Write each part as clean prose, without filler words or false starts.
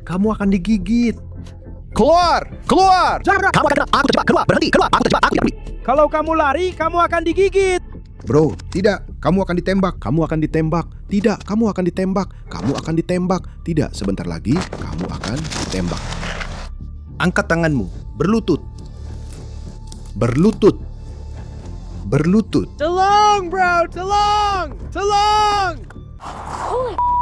kamu akan digigit. Keluar! Keluar! Kamu akan kena. Aku terjebak. Keluar. Berhenti. Keluar. Aku terjebak. Aku tidak peduli. Kalau kamu lari, kamu akan digigit. Bro, tidak. Kamu akan ditembak. Kamu akan ditembak. Tidak, kamu akan ditembak. Kamu akan ditembak. Tidak, sebentar lagi kamu akan ditembak. Angkat tanganmu. Berlutut. Berlutut. Berlutut. Tolong, bro! Tolong! Tolong! Holy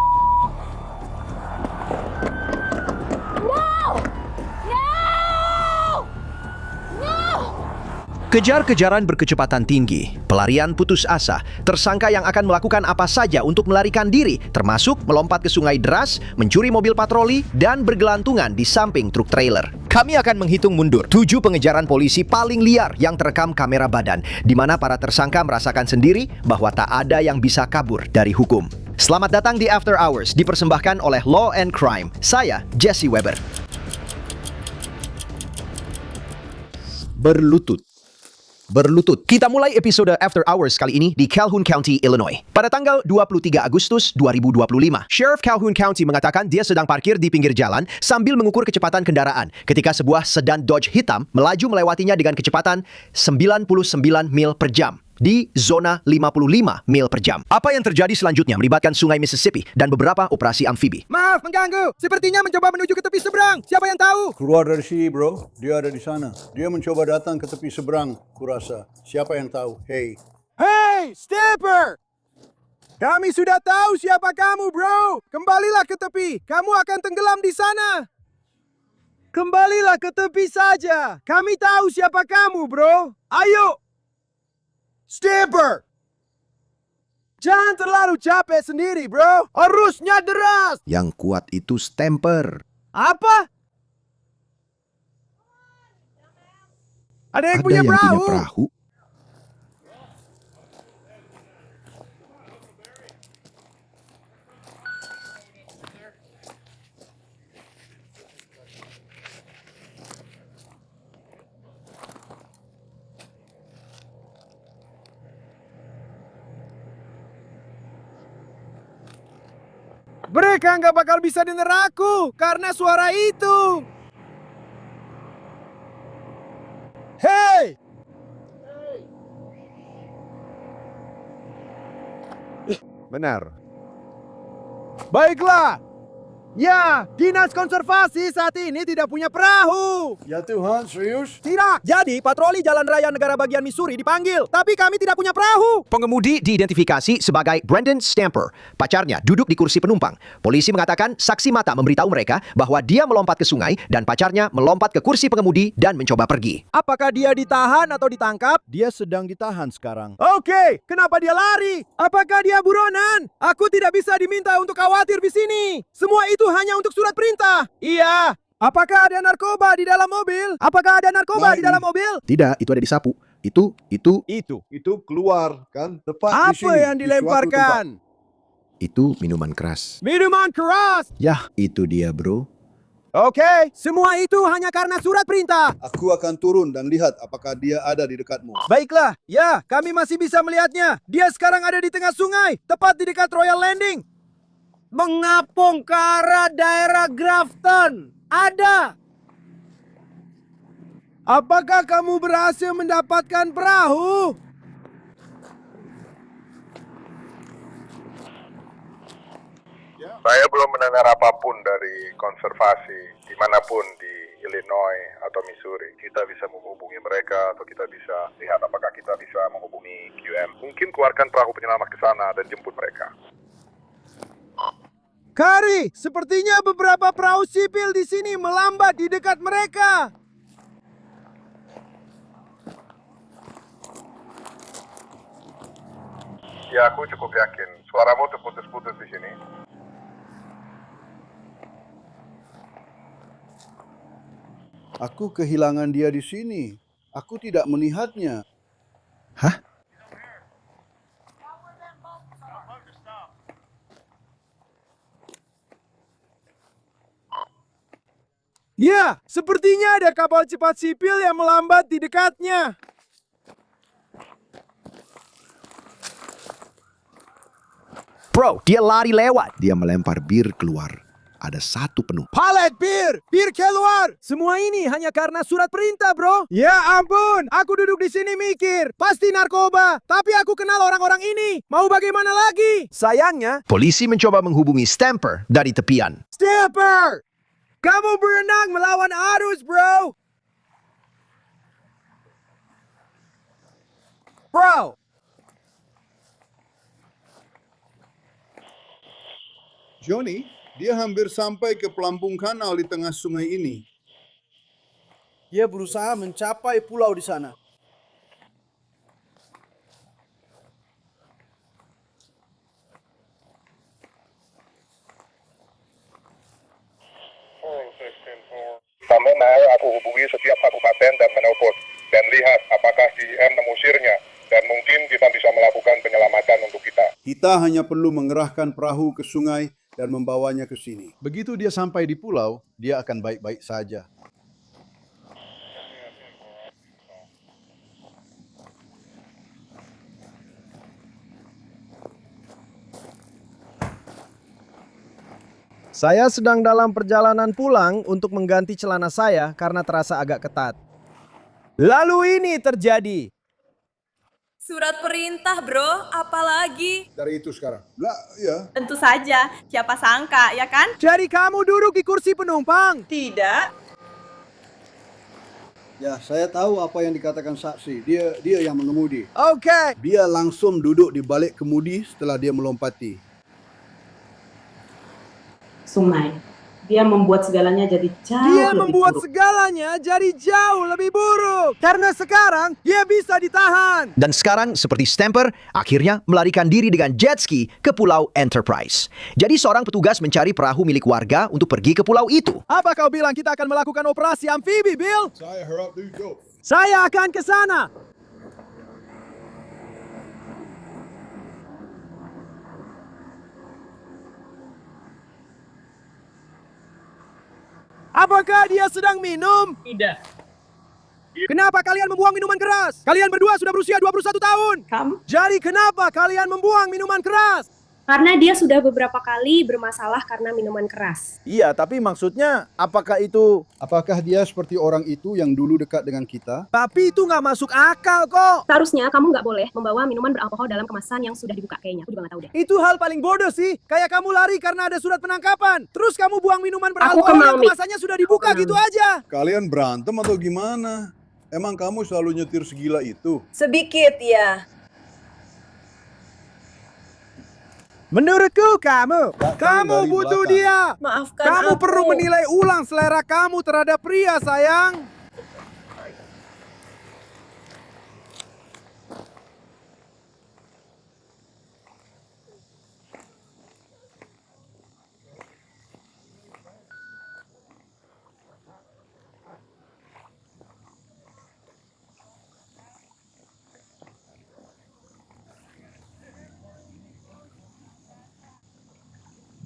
Kejar-kejaran berkecepatan tinggi, pelarian putus asa, tersangka yang akan melakukan apa saja untuk melarikan diri, termasuk melompat ke sungai deras, mencuri mobil patroli, dan bergelantungan di samping truk trailer. Kami akan menghitung mundur 7 pengejaran polisi paling liar yang terekam kamera badan, di mana para tersangka merasakan sendiri bahwa tak ada yang bisa kabur dari hukum. Selamat datang di After Hours, dipersembahkan oleh Law and Crime. Saya, Jesse Weber. Berlutut. Berlutut. Kita mulai episode After Hours kali ini di Calhoun County, Illinois. Pada tanggal 23 Agustus 2025, Sheriff Calhoun County mengatakan dia sedang parkir di pinggir jalan sambil mengukur kecepatan kendaraan ketika sebuah sedan Dodge hitam melaju melewatinya dengan kecepatan 99 mil per jam di zona 55 mil per jam. Apa yang terjadi selanjutnya melibatkan sungai Mississippi dan beberapa operasi amfibi. Maaf mengganggu. Sepertinya mencoba menuju ke tepi seberang. Siapa yang tahu? Keluar dari sini, bro. Dia ada di sana. Dia mencoba datang ke tepi seberang, kurasa. Siapa yang tahu? Hey. Hey, Stepper! Kami sudah tahu siapa kamu, bro. Kembalilah ke tepi. Kamu akan tenggelam di sana. Kembalilah ke tepi saja. Kami tahu siapa kamu, bro. Ayo. Stepper! Jangan terlalu capek sendiri, bro. Arusnya deras. Yang kuat itu stamper. Apa? Ada yang punya perahu? Mereka nggak bakal bisa denger aku karena suara itu. Hey! Benar. Baiklah. Ya, Dinas Konservasi saat ini tidak punya perahu. Ya Tuhan, serius? Tidak. Jadi, patroli Jalan Raya Negara Bagian Missouri dipanggil. Tapi kami tidak punya perahu. Pengemudi diidentifikasi sebagai Brandon Stamper. Pacarnya duduk di kursi penumpang. Polisi mengatakan saksi mata memberitahu mereka bahwa dia melompat ke sungai dan pacarnya melompat ke kursi pengemudi dan mencoba pergi. Apakah dia ditahan atau ditangkap? Dia sedang ditahan sekarang. Oke, kenapa dia lari? Apakah dia buronan? Aku tidak bisa diminta untuk khawatir di sini. Semua itu hanya untuk surat perintah. Iya. Apakah ada narkoba di dalam mobil? Apakah ada narkoba di dalam mobil? Tidak, itu ada di sapu. Itu. Itu keluar, kan? Tepat di sini. Apa yang di suatu tempat. dilemparkan? Itu minuman keras. Minuman keras. Yah, itu dia, bro. Oke, semua itu hanya karena surat perintah. Aku akan turun dan lihat apakah dia ada di dekatmu. Baiklah, ya, kami masih bisa melihatnya. Dia sekarang ada di tengah sungai, tepat di dekat Royal Landing. Mengapung ke arah daerah Grafton. Ada. Apakah kamu berhasil mendapatkan perahu? Saya belum mendengar apapun dari konservasi dimanapun di Illinois atau Missouri. Kita bisa menghubungi mereka atau kita bisa lihat apakah kita bisa menghubungi QM. Mungkin keluarkan perahu penyelamat ke sana dan jemput mereka. Kari, sepertinya beberapa perahu sipil di sini melambat di dekat mereka. Ya, aku cukup yakin. Suaramu terputus-putus di sini. Aku kehilangan dia di sini. Aku tidak melihatnya. Hah? Ya, sepertinya ada kapal cepat sipil yang melambat di dekatnya. Bro, dia lari lewat. Dia melempar bir keluar. ada satu penumpang. Palet bir keluar. Semua ini hanya karena surat perintah, bro. Ya ampun, aku duduk di sini mikir, pasti narkoba. Tapi aku kenal orang-orang ini. Mau bagaimana lagi? Sayangnya, Polisi mencoba menghubungi Stamper dari tepian. Stamper, kamu berenang melawan arus, bro. Bro, Johnny, dia hampir sampai ke pelampung kanal di tengah sungai ini. Dia berusaha mencapai pulau di sana. Sampai naik aku hubungi setiap kabupaten dan menelpon dan lihat apakah si M mengusirnya dan mungkin kita bisa melakukan penyelamatan untuk kita. Kita hanya perlu mengerahkan perahu ke sungai dan membawanya ke sini. Begitu dia sampai di pulau, dia akan baik-baik saja. saya sedang dalam perjalanan pulang untuk mengganti celana saya karena terasa agak ketat. Lalu ini terjadi. Surat perintah, bro. Apalagi? Dari itu sekarang. Lah, ya. Tentu saja. Siapa sangka, ya kan? Jadi kamu duduk di kursi penumpang? Tidak. Ya, saya tahu apa yang dikatakan saksi. Dia yang mengemudi. Oke. Dia langsung duduk di balik kemudi setelah dia melompati. Sungai. Dia membuat segalanya jadi jauh Dia lebih membuat buruk. segalanya jadi jauh lebih buruk. Karena sekarang dia bisa ditahan. Dan sekarang, seperti Stamper, akhirnya melarikan diri dengan jet ski ke Pulau Enterprise. Jadi seorang petugas mencari perahu milik warga untuk pergi ke pulau itu. Apa kau bilang kita akan melakukan operasi amfibi, Bill? Saya harap duduk. Saya akan ke sana. Apakah dia sedang minum? Tidak. Kenapa kalian membuang minuman keras? Kalian berdua sudah berusia 21 tahun. Kamu? Jadi kenapa kalian membuang minuman keras? Karena dia sudah beberapa kali bermasalah karena minuman keras. Iya, tapi maksudnya apakah itu... Apakah dia seperti orang itu yang dulu dekat dengan kita? Tapi itu nggak masuk akal kok. Seharusnya kamu nggak boleh membawa minuman beralkohol dalam kemasan yang sudah dibuka kayaknya. Aku juga nggak tahu deh. Itu hal paling bodoh sih. Kayak kamu lari karena ada surat penangkapan. Terus kamu buang minuman beralkohol kenal, yang Mik. kemasannya sudah dibuka gitu aja. Kalian berantem atau gimana? Emang kamu selalu nyetir segila itu? Sedikit, ya. Menurutku kamu dari butuh belakang. dia. Maafkan Kamu aku. perlu menilai ulang selera kamu terhadap pria, sayang.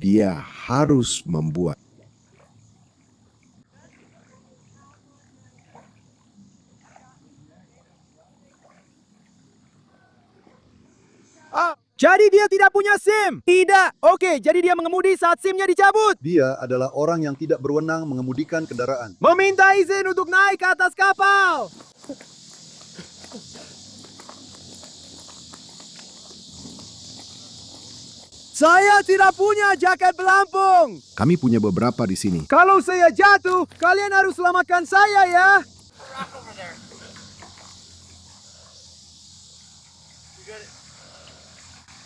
Dia harus membuat Jadi dia tidak punya SIM? Tidak. Oke, jadi dia mengemudi saat SIM-nya dicabut. Dia adalah orang yang tidak berwenang mengemudikan kendaraan. Meminta izin untuk naik ke atas kapal. Saya tidak punya jaket pelampung. Kami punya beberapa di sini. Kalau saya jatuh, kalian harus selamatkan saya ya.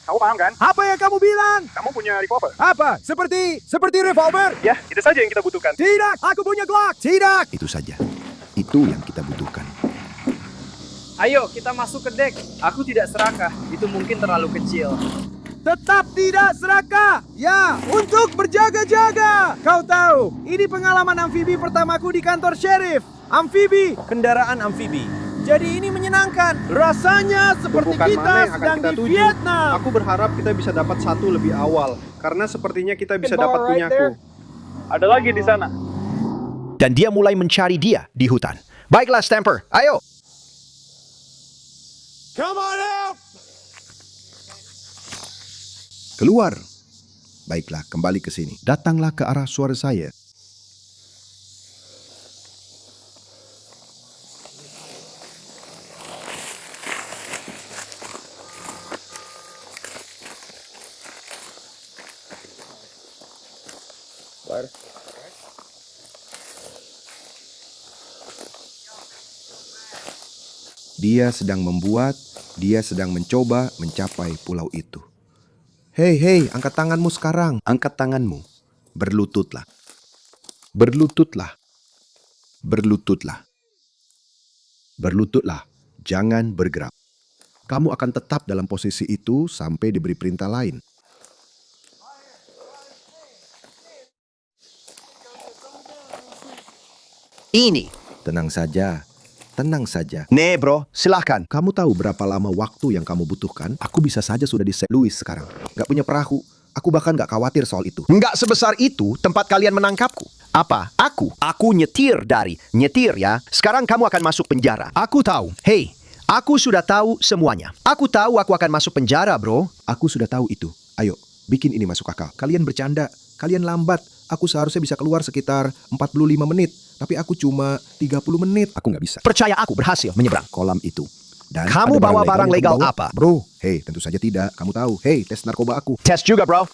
Kamu paham kan? Apa yang kamu bilang? Kamu punya revolver. Apa? Seperti revolver? Ya, itu saja yang kita butuhkan. Tidak, aku punya Glock. Tidak. Itu saja. Itu yang kita butuhkan. Ayo, kita masuk ke dek. Aku tidak serakah. Itu mungkin terlalu kecil. Tetap tidak serakah. Ya, untuk berjaga-jaga. Kau tahu, ini pengalaman amfibi pertamaku di kantor sheriff. Amfibi, kendaraan amfibi. Jadi ini menyenangkan. Rasanya seperti Tumpukan kita mana yang akan sedang kita di tuju? Vietnam. Aku berharap kita bisa dapat satu lebih awal. Karena sepertinya kita bisa dapat punyaku. Ada lagi di sana. Dan dia mulai mencari dia di hutan. Baiklah Stamper, ayo. Come on out. Keluar. Baiklah, kembali ke sini. Datanglah ke arah suara saya. Dia sedang mencoba mencapai pulau itu. Hei, angkat tanganmu sekarang. Angkat tanganmu. Berlututlah. Berlututlah. Berlututlah. Berlututlah. Jangan bergerak. Kamu akan tetap dalam posisi itu sampai diberi perintah lain. Ini. Tenang saja. Tenang saja. Nih bro, silahkan. Kamu tahu berapa lama waktu yang kamu butuhkan? Aku bisa saja sudah di St. Louis sekarang. Gak punya perahu. Aku bahkan gak khawatir soal itu. Nggak sebesar itu tempat kalian menangkapku. Apa? Aku nyetir ya. Sekarang kamu akan masuk penjara. Aku tahu. Hei, aku sudah tahu semuanya. Aku tahu aku akan masuk penjara, bro. Aku sudah tahu itu. Ayo, bikin ini masuk akal. Kalian bercanda. Kalian lambat. Aku seharusnya bisa keluar sekitar 45 menit. Tapi aku cuma 30 menit. Aku nggak bisa. Percaya aku berhasil menyeberang Kolam itu. Dan kamu ada bawa barang legal yang kamu bawa? apa? Bro, hei, tentu saja tidak. Kamu tahu. Hei, tes narkoba aku. Tes juga, bro.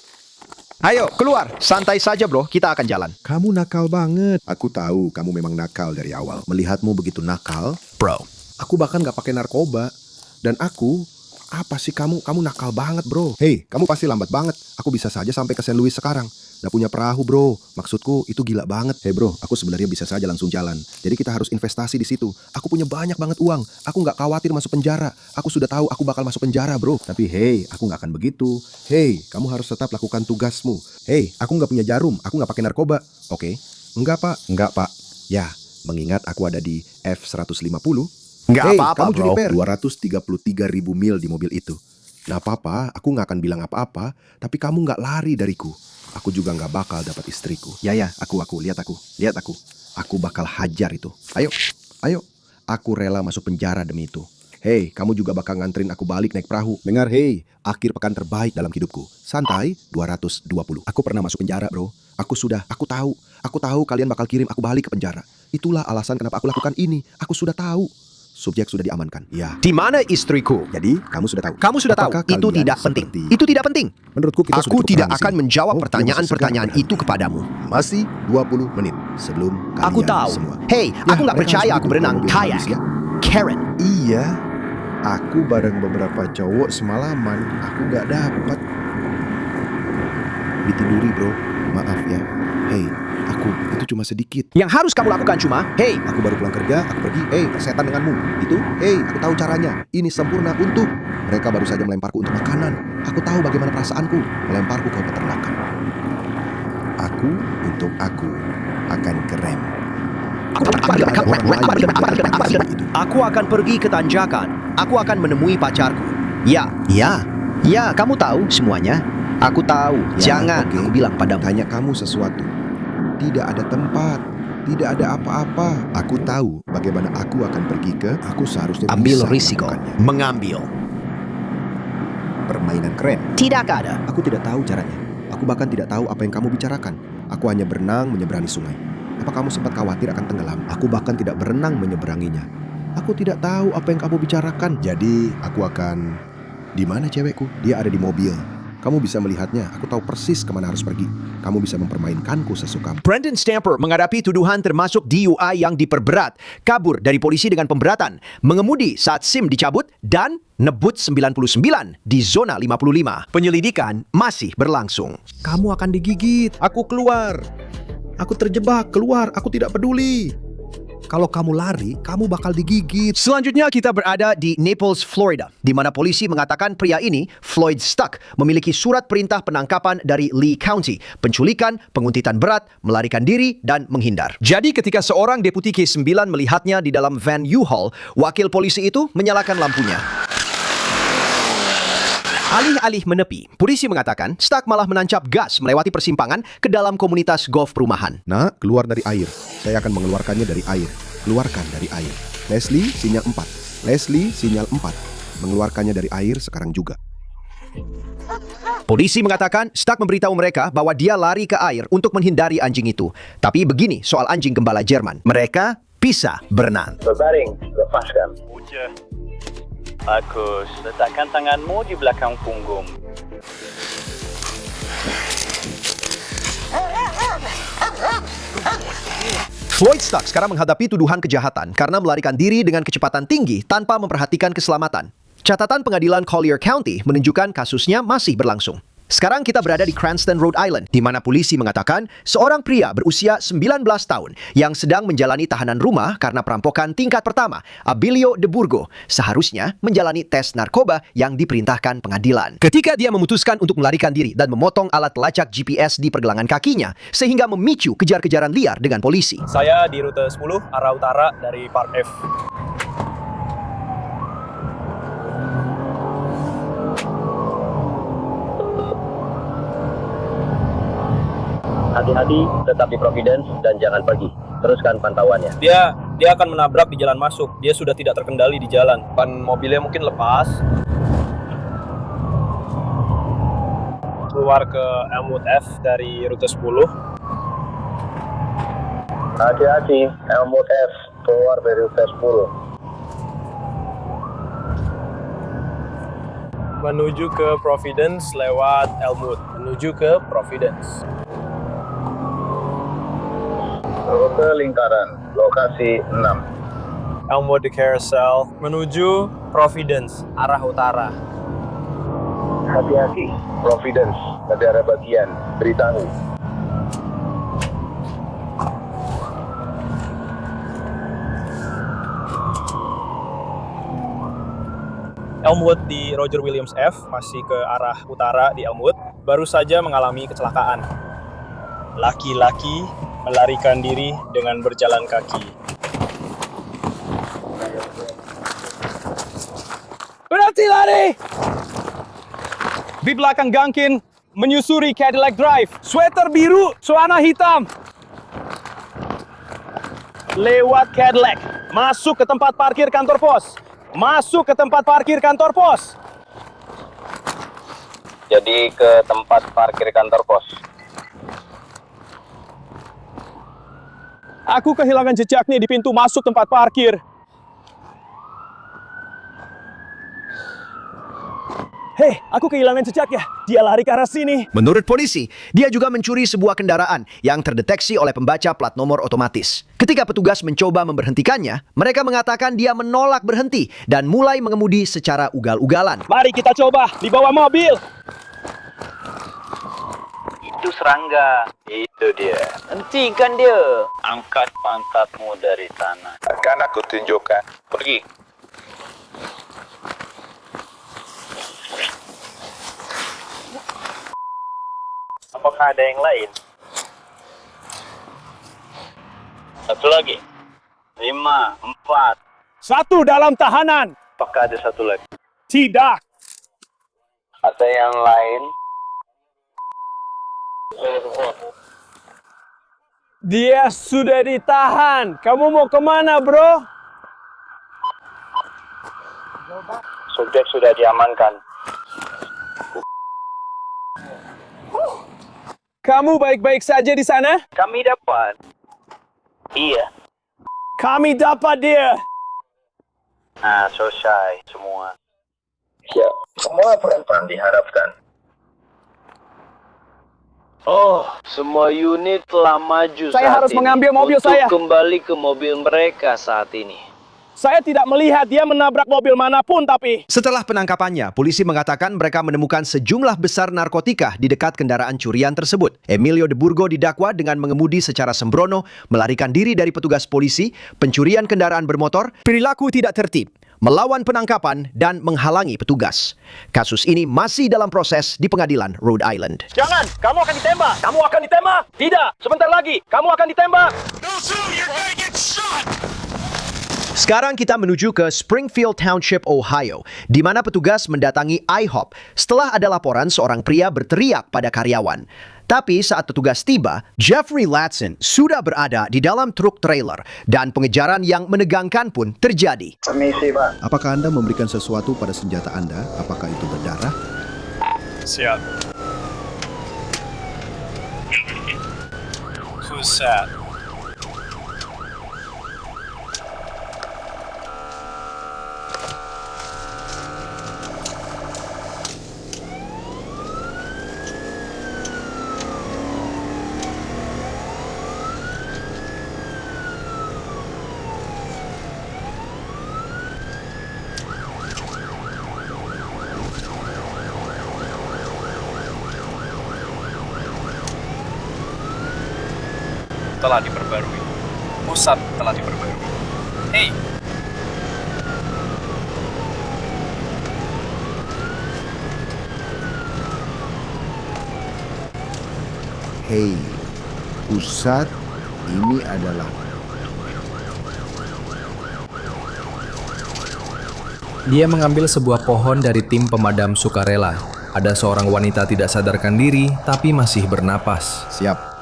Ayo, keluar. Santai saja, bro. Kita akan jalan. Kamu nakal banget. Aku tahu kamu memang nakal dari awal. Melihatmu begitu nakal, Bro. aku bahkan nggak pakai narkoba. Dan aku, apa sih kamu nakal banget, bro. Hei, kamu pasti lambat banget. Aku bisa saja sampai ke St. Louis sekarang. Gak punya perahu, bro. Maksudku itu gila banget. Hei bro, aku sebenarnya bisa saja langsung jalan. Jadi kita harus investasi di situ. Aku punya banyak banget uang. Aku gak khawatir masuk penjara. Aku sudah tahu aku bakal masuk penjara, bro. Tapi hei, aku gak akan begitu. Hei, kamu harus tetap lakukan tugasmu. Hei, aku gak punya jarum. Aku gak pakai narkoba. Oke? Enggak, Pak. Enggak, Pak. Ya, mengingat aku ada di F-150. Nggak Hei, apa-apa, kamu bro. Juniper. 233.000 mil di mobil itu. Gak apa-apa, aku gak akan bilang apa-apa. Tapi kamu gak lari dariku. Aku juga gak bakal dapat istriku. Ya, aku, lihat aku. Aku bakal hajar itu. Ayo. Aku rela masuk penjara demi itu. Hei, kamu juga bakal nganterin aku balik naik perahu. Dengar, hei, akhir pekan terbaik dalam hidupku. Santai, 220. Aku pernah masuk penjara, bro. Aku tahu kalian bakal kirim aku balik ke penjara. Itulah alasan kenapa aku lakukan ini. Aku sudah tahu. Subjek sudah diamankan. Ya. Di mana istriku? Jadi, kamu sudah tahu. Kamu sudah tahu. Apakah Itu kalian tidak penting. seperti- Itu tidak penting. Menurutku kita sudah Aku cukup tidak lama di akan sini. menjawab Oh, pertanyaan-pertanyaan dia masih itu kepadamu. Masih 20 menit sebelum kalian Aku tahu. semua. Hei, Ya, aku nggak mereka percaya harus aku dukung berenang mobil kayak. bagus, ya. Karen. Iya, aku bareng beberapa cowok semalaman. Aku gak dapat. Ditiduri, bro. Maaf ya. Hei, itu cuma sedikit. Yang harus kamu lakukan cuma, hei, Aku baru pulang kerja, aku pergi. Hei, persetan denganmu. Itu, hei, aku tahu caranya. Ini sempurna untuk. Mereka baru saja melemparku untuk makanan. Aku tahu bagaimana perasaanku melemparku ke peternakan. Aku akan keren. Aku akan pergi ke tanjakan. Aku akan menemui pacarku. Ya, kamu tahu semuanya. Aku tahu. Ya, Jangan, oke. aku bilang padamu. Tanya kamu sesuatu. Tidak ada tempat. Tidak ada apa-apa. Aku tahu bagaimana aku akan pergi ke. Aku seharusnya Ambil bisa risiko. melakukannya. Mengambil. Permainan keren. Tidak ada. Aku tidak tahu caranya. Aku bahkan tidak tahu apa yang kamu bicarakan. Aku hanya berenang menyeberangi sungai. Apa kamu sempat khawatir akan tenggelam? Aku bahkan tidak berenang menyeberanginya. Aku tidak tahu apa yang kamu bicarakan. Jadi, aku akan... Di mana cewekku? Dia ada di mobil. Kamu bisa melihatnya. Aku tahu persis kemana harus pergi. Kamu bisa mempermainkanku sesukamu. Brandon Stamper menghadapi tuduhan termasuk DUI yang diperberat, kabur dari polisi dengan pemberatan, mengemudi saat SIM dicabut, dan nebut 99 di zona 55. Penyelidikan masih berlangsung. Kamu akan digigit. Aku keluar. Aku terjebak. Keluar. Aku tidak peduli. Kalau kamu lari, kamu bakal digigit. Selanjutnya kita berada di Naples, Florida, di mana polisi mengatakan pria ini, Floyd Stuck, memiliki surat perintah penangkapan dari Lee County, penculikan, penguntitan berat, melarikan diri, dan menghindar. Jadi ketika seorang deputi K9 melihatnya di dalam van U-Haul, wakil polisi itu menyalakan lampunya. Alih-alih menepi, polisi mengatakan Stuck malah menancap gas melewati persimpangan ke dalam komunitas golf perumahan. Nah, keluar dari air. Saya akan mengeluarkannya dari air. Keluarkan dari air. Leslie, sinyal 4. Leslie, sinyal 4. Mengeluarkannya dari air sekarang juga. Polisi mengatakan Stark memberitahu mereka bahwa dia lari ke air untuk menghindari anjing itu. Tapi begini soal anjing gembala Jerman. Mereka bisa berenang. Berbaring, lepaskan. Bagus, letakkan tanganmu di belakang punggung. Floyd Stark sekarang menghadapi tuduhan kejahatan karena melarikan diri dengan kecepatan tinggi tanpa memperhatikan keselamatan. Catatan pengadilan Collier County menunjukkan kasusnya masih berlangsung. Sekarang kita berada di Cranston, Rhode Island, di mana polisi mengatakan seorang pria berusia 19 tahun yang sedang menjalani tahanan rumah karena perampokan tingkat pertama, Abilio de Burgo, seharusnya menjalani tes narkoba yang diperintahkan pengadilan. Ketika dia memutuskan untuk melarikan diri dan memotong alat pelacak GPS di pergelangan kakinya, sehingga memicu kejar-kejaran liar dengan polisi. Saya di rute 10, arah utara dari Park F. Hati-hati, tetap di Providence dan jangan pergi. Teruskan pantauannya. Dia akan menabrak di jalan masuk. Dia sudah tidak terkendali di jalan. Ban mobilnya mungkin lepas. Keluar ke Elmwood F dari rute 10. Hati-hati, Elmwood F, keluar dari rute 10. Menuju ke Providence lewat Elmwood. Menuju ke Providence. Rute lingkaran, lokasi 6. Elmwood di Carousel. Menuju Providence, arah utara. Hati-hati, Providence, negara bagian, beritahu. Elmwood di Roger Williams F, masih ke arah utara di Elmwood, baru saja mengalami kecelakaan. Laki-laki melarikan diri dengan berjalan kaki. Berhenti lari! Di belakang Gunkin, menyusuri Cadillac Drive. Sweater biru, celana hitam. Lewat Cadillac, masuk ke tempat parkir kantor pos. Masuk ke tempat parkir kantor pos. Jadi ke tempat parkir kantor pos. Aku kehilangan jejaknya di pintu masuk tempat parkir. Hei, aku kehilangan jejaknya. Dia lari ke arah sini. Menurut polisi, dia juga mencuri sebuah kendaraan yang terdeteksi oleh pembaca plat nomor otomatis. Ketika petugas mencoba memberhentikannya, mereka mengatakan dia menolak berhenti dan mulai mengemudi secara ugal-ugalan. Mari kita coba di bawah mobil. Itu serangga. Itu dia. Hentikan dia. Angkat pantatmu dari tanah. Akan aku tunjukkan. Pergi. Apakah ada yang lain? Satu lagi. 5, 4. 1 dalam tahanan. Apakah ada satu lagi? Tidak. Ada yang lain? Dia sudah ditahan. Kamu mau kemana, bro? Subjek sudah diamankan. Kamu baik-baik saja di sana? Kami dapat. Iya. Kami dapat dia. Nah, selesai semua. Ya, semua penumpang diharapkan. Oh, semua unit telah maju Saya saat harus ini mengambil mobil untuk saya. kembali ke mobil mereka saat ini. Saya tidak melihat dia menabrak mobil manapun, tapi... Setelah penangkapannya, polisi mengatakan mereka menemukan sejumlah besar narkotika di dekat kendaraan curian tersebut. Emilio de Burgo didakwa dengan mengemudi secara sembrono, melarikan diri dari petugas polisi, pencurian kendaraan bermotor, perilaku tidak tertib, melawan penangkapan, dan menghalangi petugas. Kasus ini masih dalam proses di pengadilan Rhode Island. Jangan! Kamu akan ditembak! Kamu akan ditembak! Tidak! Sebentar lagi! Kamu akan ditembak! Sekarang kita menuju ke Springfield Township, Ohio, di mana petugas mendatangi IHOP setelah ada laporan seorang pria berteriak pada karyawan. Tapi saat petugas tiba, Jeffrey Latson sudah berada di dalam truk trailer dan pengejaran yang menegangkan pun terjadi. Permisi, Pak. Apakah Anda memberikan sesuatu pada senjata Anda? Apakah itu berdarah? Siap. Buset. Telah diperbarui. Pusat telah diperbarui. Hei, Hei, pusat ini adalah... Dia mengambil sebuah pohon dari tim pemadam sukarela. Ada seorang wanita tidak sadarkan diri, tapi masih bernapas. Siap.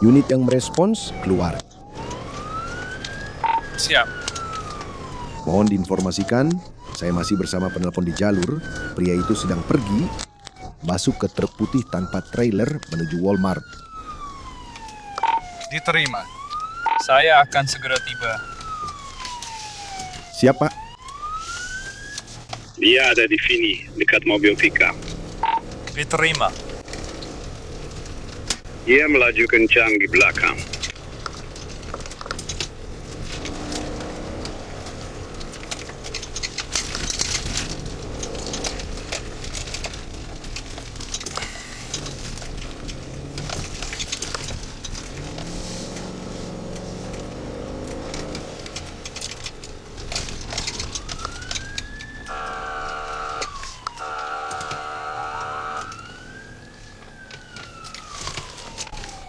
Unit yang merespons, keluar. siap. Mohon diinformasikan, saya masih bersama penelpon di jalur. Pria itu sedang pergi, masuk ke truk putih tanpa trailer menuju Walmart. Diterima. Saya akan segera tiba. Siap, Pak. Dia ada di sini, dekat mobil pickup. Diterima. Dia melaju kencang di belakang.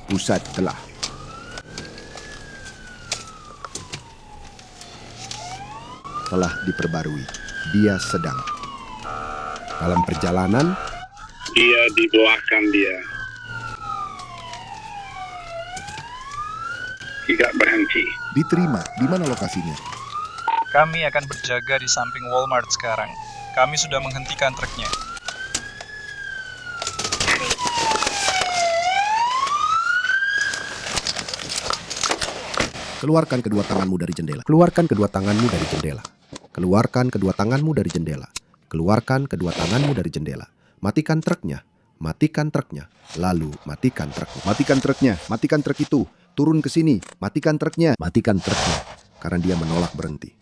Pusat telah diperbarui. Dia sedang dalam perjalanan. Dia di belakang dia. Tidak berhenti. Diterima. Di mana lokasinya? Kami akan berjaga di samping Walmart sekarang. Kami sudah menghentikan truknya. Keluarkan kedua tanganmu dari jendela. Keluarkan kedua tanganmu dari jendela. Keluarkan kedua tanganmu dari jendela. Keluarkan kedua tanganmu dari jendela. Matikan truknya. Matikan truknya. Lalu matikan truknya. Matikan truknya. Matikan truk itu. Turun ke sini. Matikan truknya. Matikan truknya. Karena dia menolak berhenti.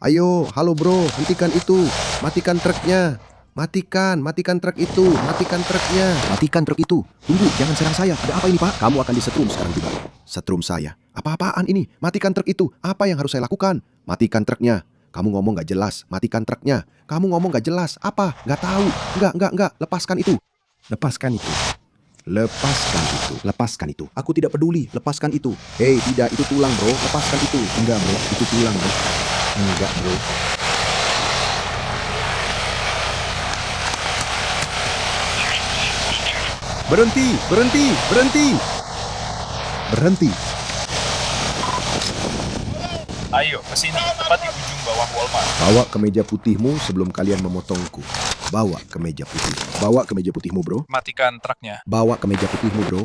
Ayo, halo bro, hentikan itu. Matikan truknya. Matikan truk itu. Matikan truknya. Matikan truk itu. Tunggu, jangan serang saya. Ada apa ini, Pak? Kamu akan disetrum sekarang juga. Setrum saya? Apa-apaan ini? Matikan truk itu. Apa yang harus saya lakukan? Matikan truknya. Kamu ngomong gak jelas. Matikan truknya. Kamu ngomong gak jelas. Apa? Gak tahu. Enggak. Lepaskan itu. Lepaskan itu. Lepaskan itu. Lepaskan itu. Aku tidak peduli. Lepaskan itu. Hei, tidak. Itu tulang, bro. Lepaskan itu. Enggak, bro. Itu tulang, bro. Enggak, bro. Berhenti. Ayo, ke sini, tepat di ujung bawah Walmart. Bawa ke meja putihmu sebelum kalian memotongku. Bawa ke meja putih. Bawa ke meja putihmu, bro. Matikan truknya. Bawa ke meja putihmu, bro.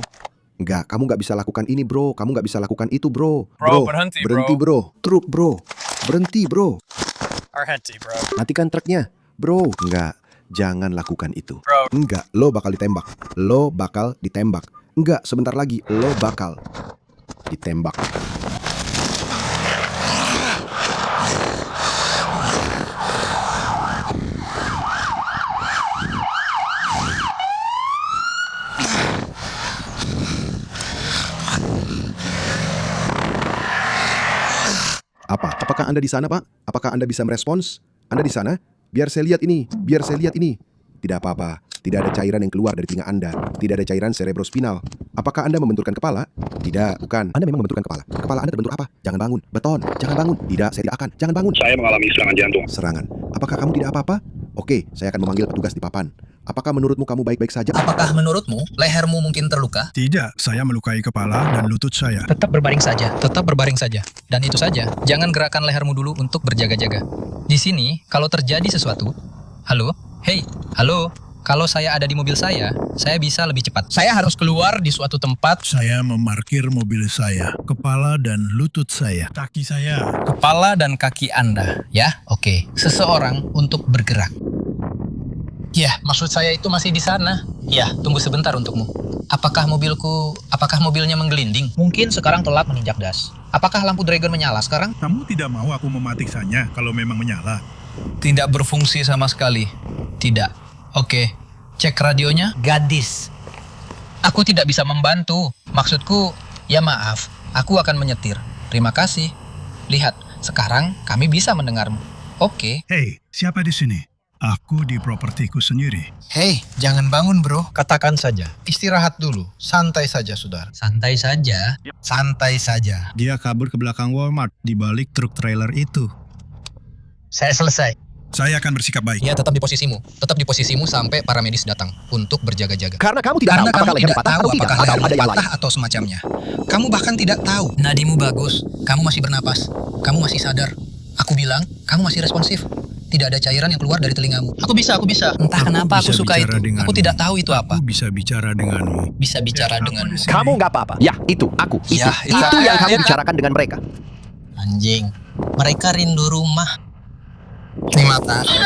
Enggak, kamu nggak bisa lakukan ini, bro. Kamu nggak bisa lakukan itu, bro. Bro, berhenti, bro. Truk, bro. Berhenti, bro. Berhenti, bro. Matikan truknya, bro. Enggak, jangan lakukan itu. Bro. Enggak, lo bakal ditembak. Lo bakal ditembak. Enggak, sebentar lagi lo bakal ditembak. Apakah Anda di sana, Pak? Apakah Anda bisa merespons? Anda di sana? Biar saya lihat ini. Tidak apa-apa. Tidak ada cairan yang keluar dari telinga Anda. Tidak ada cairan cerebrospinal. Apakah Anda membenturkan kepala? Tidak, bukan. Anda memang membenturkan kepala. Kepala Anda terbentur apa? Jangan bangun. Beton. Jangan bangun. Tidak, saya tidak akan. Jangan bangun. Saya mengalami serangan jantung. Serangan. Apakah kamu tidak apa-apa? Oke, saya akan memanggil petugas di papan. Apakah menurutmu kamu baik-baik saja? Apakah menurutmu lehermu mungkin terluka? Tidak, saya melukai kepala dan lutut saya. Tetap berbaring saja, tetap berbaring saja. Dan itu saja, jangan gerakkan lehermu dulu untuk berjaga-jaga. Di sini, kalau terjadi sesuatu, halo, hey, halo, kalau saya ada di mobil saya bisa lebih cepat. Saya harus keluar di suatu tempat. Saya memarkir mobil saya, kepala dan lutut saya, kaki saya. Kepala dan kaki Anda, ya, oke. Seseorang untuk bergerak. Ya, maksud saya itu masih di sana. Ya, tunggu sebentar untukmu. Apakah mobilnya menggelinding? Mungkin sekarang telat meninjak das. Apakah lampu Dragon menyala sekarang? Kamu tidak mau aku mematikannya kalau memang menyala? Tidak berfungsi sama sekali. Tidak. Oke, cek radionya. Gadis. Aku tidak bisa membantu. Maksudku, ya maaf, aku akan menyetir. Terima kasih. Lihat, sekarang kami bisa mendengarmu. Oke. Hei, siapa di sini? Aku di propertiku sendiri. Hei, jangan bangun bro. Katakan saja. Istirahat dulu. Santai saja, saudara. Santai saja? Santai saja. Dia kabur ke belakang Walmart di balik truk trailer itu. Saya selesai. Saya akan bersikap baik. Ya, tetap di posisimu. Tetap di posisimu sampai para medis datang untuk berjaga-jaga. Karena kamu tidak tahu apakah leher patah atau tidak, atau ada yang lain. Atau semacamnya. Kamu bahkan tidak tahu. Nadimu bagus. Kamu masih bernapas. Kamu masih sadar. Aku bilang, kamu masih responsif. Tidak ada cairan yang keluar dari telingamu. Aku bisa. Entah kenapa aku suka itu. Aku tidak tahu itu apa. Aku bisa bicara denganmu. Bisa bicara denganmu. Kamu nggak apa-apa. Ya, itu, aku. Ya, itu yang kamu bicarakan dengan mereka. Anjing. Mereka rindu rumah. Terima kasih.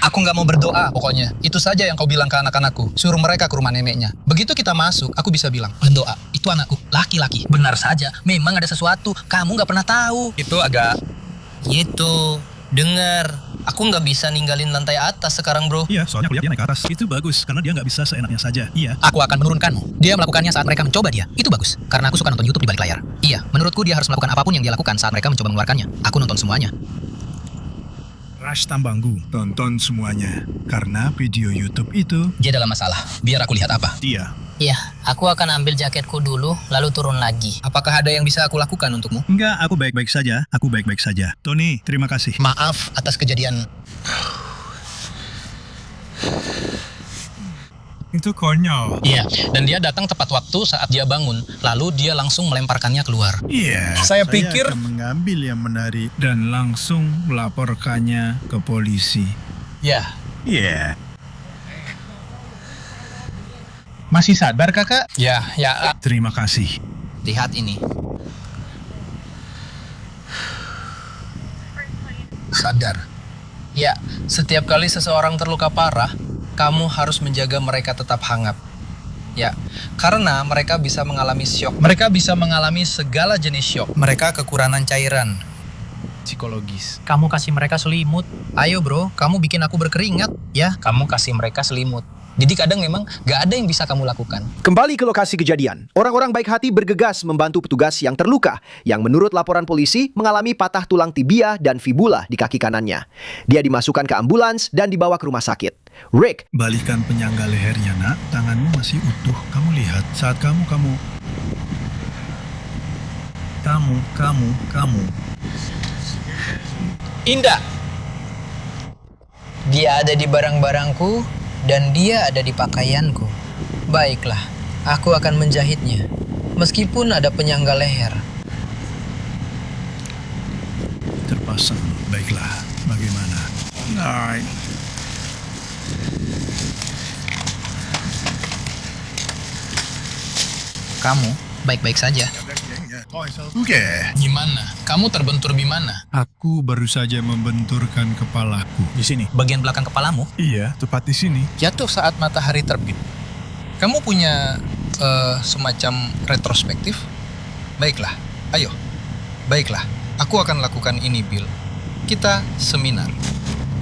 Aku nggak mau berdoa pokoknya. Itu saja yang kau bilang ke anak-anakku. Suruh mereka ke rumah neneknya. Begitu kita masuk, aku bisa bilang, berdoa. Itu anakku, laki-laki. Benar saja. Memang ada sesuatu. Kamu nggak pernah tahu. Itu agak... Gitu. Dengar. Aku nggak bisa ninggalin lantai atas sekarang, bro. Iya, soalnya aku lihat dia naik ke atas. Itu bagus, karena dia nggak bisa seenaknya saja. Iya. Aku akan menurunkanmu. Dia melakukannya saat mereka mencoba dia. Itu bagus. Karena aku suka nonton YouTube di balik layar. Iya, menurutku dia harus melakukan apapun yang dia lakukan saat mereka mencoba mengeluarkannya. Aku nonton semuanya. Rush Tambanggu, tonton semuanya. Karena video YouTube itu... Dia dalam masalah. Biar aku lihat apa. Dia. Iya, aku akan ambil jaketku dulu, lalu turun lagi. Apakah ada yang bisa aku lakukan untukmu? Enggak, aku baik-baik saja. Aku baik-baik saja. Tony, terima kasih. Maaf atas kejadian. Itu konyol. Iya, dan dia datang tepat waktu saat dia bangun, lalu dia langsung melemparkannya keluar. Iya. Saya pikir akan mengambil yang menarik dan langsung melaporkannya ke polisi. Ya. Iya. Masih sadar, Kakak? Ya. Terima kasih. Lihat ini. Sadar. Ya, setiap kali seseorang terluka parah, kamu harus menjaga mereka tetap hangat. Ya, karena mereka bisa mengalami syok. Mereka bisa mengalami segala jenis syok. Mereka kekurangan cairan psikologis. Kamu kasih mereka selimut. Ayo bro, kamu bikin aku berkeringat. Ya, kamu kasih mereka selimut. Jadi kadang memang gak ada yang bisa kamu lakukan. Kembali ke lokasi kejadian. Orang-orang baik hati bergegas membantu petugas yang terluka, yang menurut laporan polisi mengalami patah tulang tibia dan fibula di kaki kanannya. Dia dimasukkan ke ambulans dan dibawa ke rumah sakit. Rick, balikan penyangga lehernya, nak. Tanganmu masih utuh. Kamu lihat saat kamu. Indah. Dia ada di barang-barangku. Dan dia ada di pakaianku. Baiklah, aku akan menjahitnya. Meskipun ada penyangga leher. Terpasang, baiklah. Bagaimana? Nah. Kamu baik-baik saja. Oke. Gimana? Kamu terbentur di mana? Aku baru saja membenturkan kepalaku. Di sini. Bagian belakang kepalamu? Iya, tepat di sini. Jatuh saat matahari terbit. Kamu punya semacam retrospektif? Baiklah, ayo. Baiklah, aku akan lakukan ini, Bill. Kita seminar.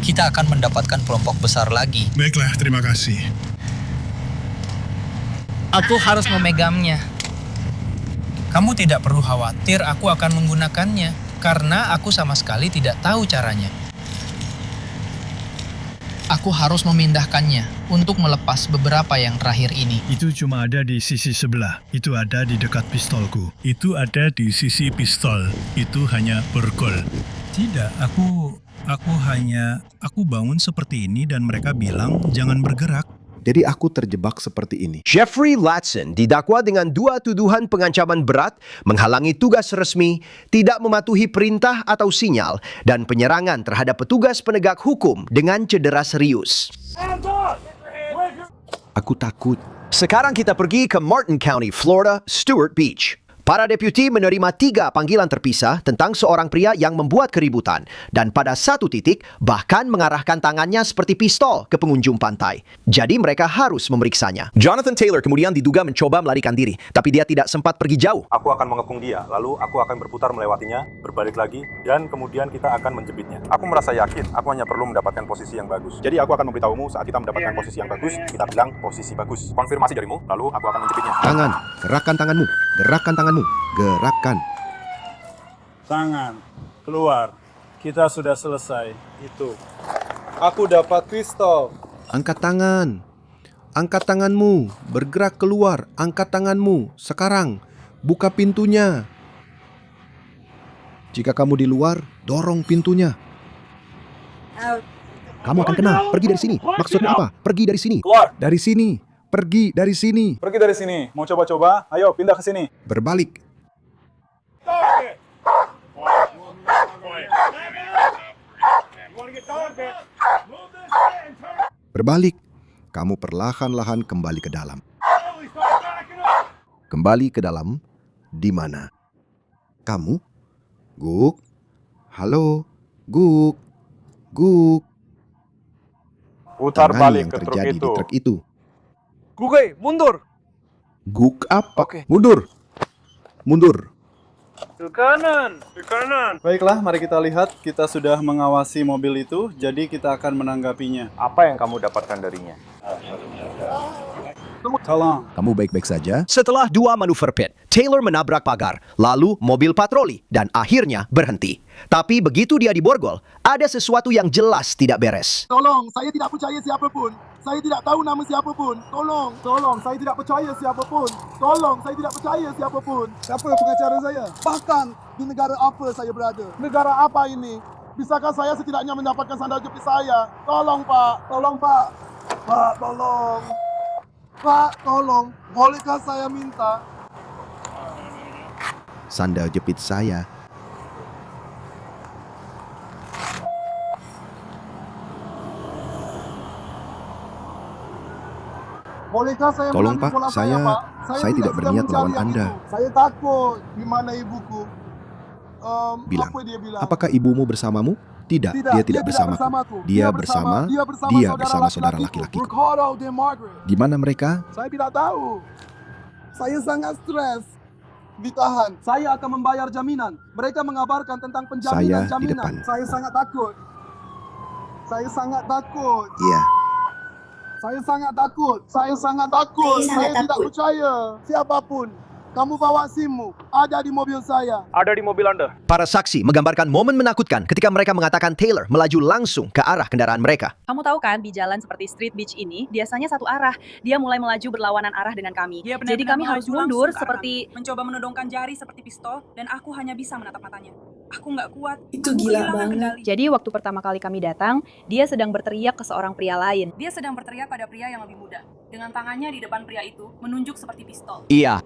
Kita akan mendapatkan kelompok besar lagi. Baiklah, terima kasih. Aku harus memegangnya. Kamu tidak perlu khawatir, aku akan menggunakannya. Karena aku sama sekali tidak tahu caranya. Aku harus memindahkannya untuk melepas beberapa yang terakhir ini. Itu cuma ada di sisi sebelah. Itu ada di dekat pistolku. Itu ada di sisi pistol. Itu hanya borgol. Tidak, aku Aku bangun seperti ini dan mereka bilang jangan bergerak. Jadi aku terjebak seperti ini. Jeffrey Latson didakwa dengan 2 tuduhan pengancaman berat, menghalangi tugas resmi, tidak mematuhi perintah atau sinyal, dan penyerangan terhadap petugas penegak hukum dengan cedera serius. Aku takut. Sekarang kita pergi ke Martin County, Florida, Stewart Beach. Para deputi menerima 3 panggilan terpisah tentang seorang pria yang membuat keributan dan pada satu titik bahkan mengarahkan tangannya seperti pistol ke pengunjung pantai. Jadi mereka harus memeriksanya. Jonathan Taylor kemudian diduga mencoba melarikan diri, tapi dia tidak sempat pergi jauh. Aku akan mengepung dia, lalu aku akan berputar melewatinya, berbalik lagi, dan kemudian kita akan menjepitnya. Aku merasa yakin, aku hanya perlu mendapatkan posisi yang bagus. Jadi aku akan memberitahumu saat kita mendapatkan posisi yang bagus, kita bilang posisi bagus. Konfirmasi darimu, lalu aku akan menjepitnya. Tangan, gerakkan tanganmu, gerakkan tanganmu. Gerakkan. Tangan, keluar. Kita sudah selesai. Itu. Aku dapat pistol. Angkat tangan. Angkat tanganmu. Bergerak keluar. Angkat tanganmu. Sekarang. Buka pintunya. Jika kamu di luar, dorong pintunya. Kamu akan kena. Pergi dari sini. Maksudnya apa? Pergi dari sini. Keluar. Dari sini. Pergi dari sini. Pergi dari sini. Mau coba-coba? Ayo, pindah ke sini. Berbalik. Berbalik. Kamu perlahan-lahan kembali ke dalam. Kembali ke dalam. Di mana? Kamu? Guk? Halo? Guk? Guk? Putar Tangan balik yang ke truk terjadi itu. di truk itu. Gugai, mundur. Guk apa? Mundur. Mundur. Ke kanan. Ke kanan. Baiklah, mari kita lihat. Kita sudah mengawasi mobil itu, jadi kita akan menanggapinya. Apa yang kamu dapatkan darinya? Tolong. Kamu baik-baik saja? Setelah 2 manuver pit, Taylor menabrak pagar, lalu mobil patroli, dan akhirnya berhenti. Tapi begitu dia diborgol, ada sesuatu yang jelas tidak beres. Tolong, saya tidak percaya siapapun. Saya tidak tahu nama siapapun. Tolong, saya tidak percaya siapapun. Tolong, saya tidak percaya siapapun. Siapa pengacara saya? Bahkan di negara apa saya berada? Negara apa ini? Bisakah saya setidaknya mendapatkan sandal jepit saya? Tolong, Pak. Tolong, Pak. Pak, tolong. Pak, tolong. Bolehkah saya minta? Sandal jepit saya. Bolehkah saya Tolong, mengambil Pak, bola saya Pak? saya tidak sedang berniat mencari melawan yang Anda. itu. Saya takut. Di mana ibuku? Bilang, Apa dia bilang? apakah ibumu bersamamu? Tidak, dia tidak bersamaku. bersamaku. Dia bersama saudara laki-lakiku. Ricardo dan Margaret. Di mana mereka? Saya tidak tahu. Saya sangat stres. Ditahan. Saya akan membayar jaminan. Mereka mengabarkan tentang penjaminan Saya di depan. Saya sangat takut. Saya sangat takut. Iya. Saya sangat takut. Saya sangat takut. Saya tidak percaya. Siapapun. Kamu bawa SIM-mu. Ada di mobil saya. Ada di mobil Anda. Para saksi menggambarkan momen menakutkan ketika mereka mengatakan Taylor melaju langsung ke arah kendaraan mereka. Kamu tahu kan, di jalan seperti Street Beach ini, biasanya satu arah. Dia mulai melaju berlawanan arah dengan kami. Jadi kami harus mundur seperti... Mencoba menodongkan jari seperti pistol, dan aku hanya bisa menatap matanya. Aku nggak kuat. Itu gila banget. Jadi waktu pertama kali kami datang, dia sedang berteriak ke seorang pria lain. Dia sedang berteriak pada pria yang lebih muda. Dengan tangannya di depan pria itu, menunjuk seperti pistol. Iya.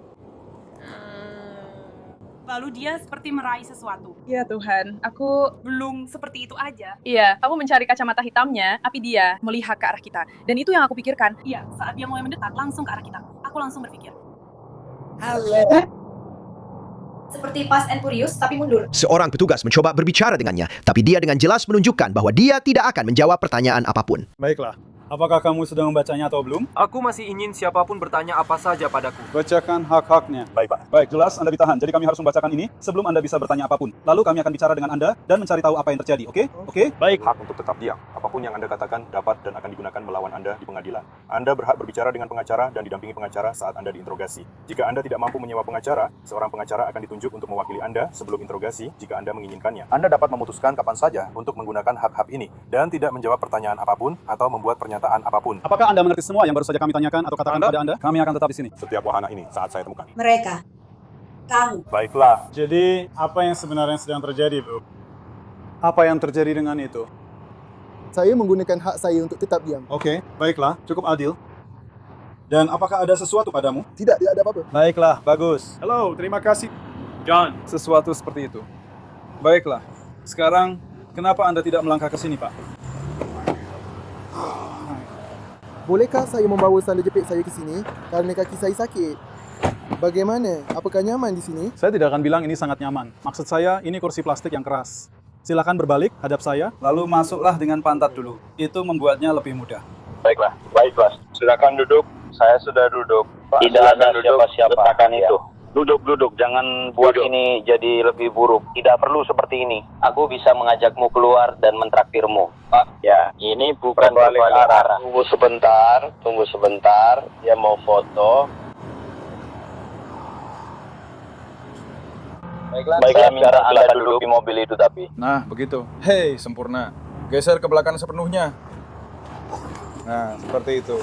Lalu dia seperti meraih sesuatu. Ya Tuhan, aku belum seperti itu aja. Iya, aku mencari kacamata hitamnya, tapi dia melihat ke arah kita. Dan itu yang aku pikirkan. Iya, saat dia mulai mendekat langsung ke arah kita. Aku langsung berpikir. Seperti Fast and Furious, tapi mundur. Seorang petugas mencoba berbicara dengannya, tapi dia dengan jelas menunjukkan bahwa dia tidak akan menjawab pertanyaan apapun. Baiklah. Apakah kamu sudah membacanya atau belum? Aku masih ingin siapapun bertanya apa saja padaku. Bacakan hak-haknya. Baik, Pak. Baik, jelas Anda ditahan. Jadi kami harus membacakan ini sebelum Anda bisa bertanya apapun. Lalu kami akan bicara dengan Anda dan mencari tahu apa yang terjadi, oke? Oke? Baik. Hak untuk tetap diam. Apapun yang Anda katakan dapat dan akan digunakan melawan Anda di pengadilan. Anda berhak berbicara dengan pengacara dan didampingi pengacara saat Anda diinterogasi. Jika Anda tidak mampu menyewa pengacara, seorang pengacara akan ditunjuk untuk mewakili Anda sebelum interogasi jika Anda menginginkannya. Anda dapat memutuskan kapan saja untuk menggunakan hak-hak ini dan tidak menjawab pertanyaan apapun atau membuat pernyataan apapun. Apakah Anda mengerti semua yang baru saja kami tanyakan atau katakan pada Anda? Kami akan tetap di sini. Setiap wahana ini saat saya temukan. Mereka. Kamu. Baiklah. Jadi, apa yang sebenarnya sedang terjadi, Bu? Apa yang terjadi dengan itu? Saya menggunakan hak saya untuk tetap diam. Oke, baiklah, cukup adil. Dan apakah ada sesuatu padamu? Tidak ada apa-apa. Baiklah, bagus. Halo, terima kasih. John, sesuatu seperti itu. Baiklah, sekarang kenapa Anda tidak melangkah ke sini, Pak? Bolehkah saya membawa sandal jepit saya ke sini? Kerana kaki saya sakit. Bagaimana? Apakah nyaman di sini? Saya tidak akan bilang ini sangat nyaman. Maksud saya, ini kursi plastik yang keras. Silakan berbalik, hadap saya, lalu masuklah dengan pantat dulu. Itu membuatnya lebih mudah. Baiklah, baiklah. Silakan duduk. Saya sudah duduk. Pak, tidak ada siapa-siapa. Letakkan itu. Duduk, jangan buat ini jadi lebih buruk. Tidak perlu seperti ini. Aku bisa mengajakmu keluar dan mentraktirmu. Pak, ya, ini bukan berbalik arah. Tunggu sebentar. Dia mau foto. Baiklah, saya minta Anda duduk di mobil itu tapi. Nah, begitu. Hei, sempurna. Geser ke belakang sepenuhnya. Nah, seperti itu.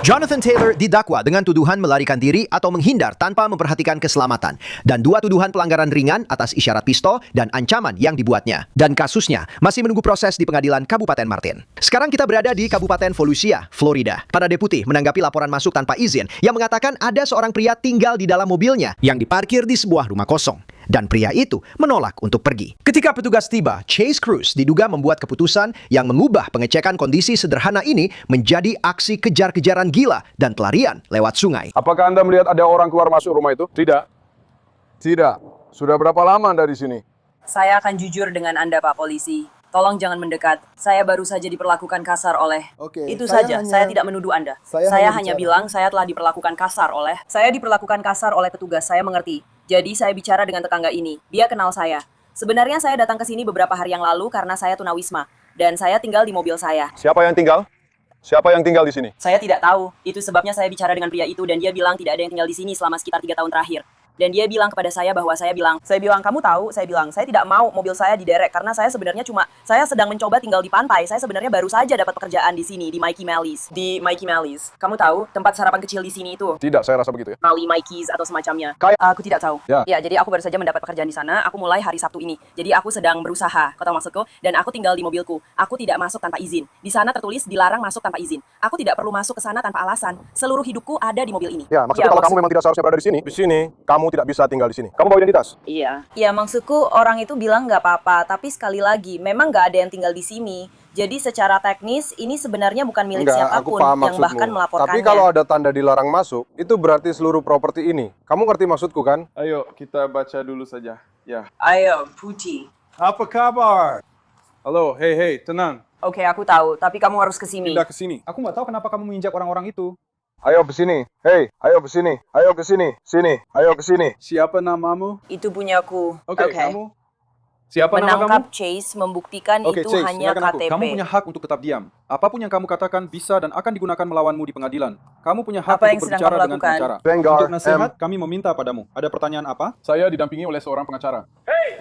Jonathan Taylor didakwa dengan tuduhan melarikan diri atau menghindar tanpa memperhatikan keselamatan dan 2 tuduhan pelanggaran ringan atas isyarat pistol dan ancaman yang dibuatnya. Dan kasusnya masih menunggu proses di pengadilan Kabupaten Martin. Sekarang kita berada di Kabupaten Volusia, Florida. Para deputi menanggapi laporan masuk tanpa izin yang mengatakan ada seorang pria tinggal di dalam mobilnya yang diparkir di sebuah rumah kosong. Dan pria itu menolak untuk pergi. Ketika petugas tiba, Chase Cruz diduga membuat keputusan yang mengubah pengecekan kondisi sederhana ini menjadi aksi kejar-kejaran gila dan pelarian lewat sungai. Apakah Anda melihat ada orang keluar masuk rumah itu? Tidak. Tidak. Sudah berapa lama Anda di sini? Saya akan jujur dengan Anda, Pak Polisi. Tolong jangan mendekat. Saya baru saja diperlakukan kasar oleh... Itu saja, saya tidak menuduh Anda. Saya hanya bilang saya telah diperlakukan kasar oleh... Saya diperlakukan kasar oleh petugas, saya mengerti. Jadi saya bicara dengan tetangga ini. Dia kenal saya. Sebenarnya saya datang ke sini beberapa hari yang lalu karena saya tunawisma. Dan saya tinggal di mobil saya. Siapa yang tinggal? Siapa yang tinggal di sini? Saya tidak tahu. Itu sebabnya saya bicara dengan pria itu dan dia bilang tidak ada yang tinggal di sini selama sekitar 3 tahun terakhir. Dan dia bilang kepada saya bahwa saya bilang, kamu tahu, saya bilang, saya tidak mau mobil saya diderek karena saya sebenarnya saya sedang mencoba tinggal di pantai. Saya sebenarnya baru saja dapat pekerjaan di sini, di Mikey Mally's. Di Mikey Mally's. Kamu tahu, tempat sarapan kecil di sini itu? Tidak, saya rasa begitu ya. Mali Mikey's atau semacamnya. Aku tidak tahu. Ya, jadi aku baru saja mendapat pekerjaan di sana. Aku mulai hari Sabtu ini. Jadi aku sedang berusaha, kau tahu maksudku? Dan aku tinggal di mobilku. Aku tidak masuk tanpa izin. Di sana tertulis dilarang masuk tanpa izin. Aku tidak perlu masuk ke sana tanpa alasan. Seluruh hidupku ada di mobil ini. Ya, maksudnya kalau kamu memang tidak seharusnya berada di sini, kamu tidak bisa tinggal di sini. Kamu bawa identitas? Iya. Ya, maksudku orang itu bilang nggak apa-apa. Tapi sekali lagi, memang nggak ada yang tinggal di sini. Jadi secara teknis, ini sebenarnya bukan milik siapapun yang bahkan melaporkannya. Tapi kalau ada tanda dilarang masuk, itu berarti seluruh properti ini. Kamu ngerti maksudku kan? Ayo, kita baca dulu saja. Ya. Ayo, Putih. Apa kabar? Halo, hei, tenang. Oke, aku tahu. Tapi kamu harus ke sini. Pindah ke sini. Aku nggak tahu kenapa kamu menginjak orang-orang itu. Ayo ke sini. Hei, ayo ke sini. Ayo ke sini. Sini. Ayo ke sini. Siapa namamu? Itu punyaku. Oke, kamu? Siapa nama kamu? Menangkap Chase membuktikan itu Chase, hanya KTP. Kamu punya hak untuk tetap diam. Apapun yang kamu katakan bisa dan akan digunakan melawanmu di pengadilan. Kamu punya hak Apa yang untuk sedang berbicara kamu dengan lakukan? pengacara. Untuk nasihat, kami meminta padamu. Ada pertanyaan apa? Saya didampingi oleh seorang pengacara. Hei,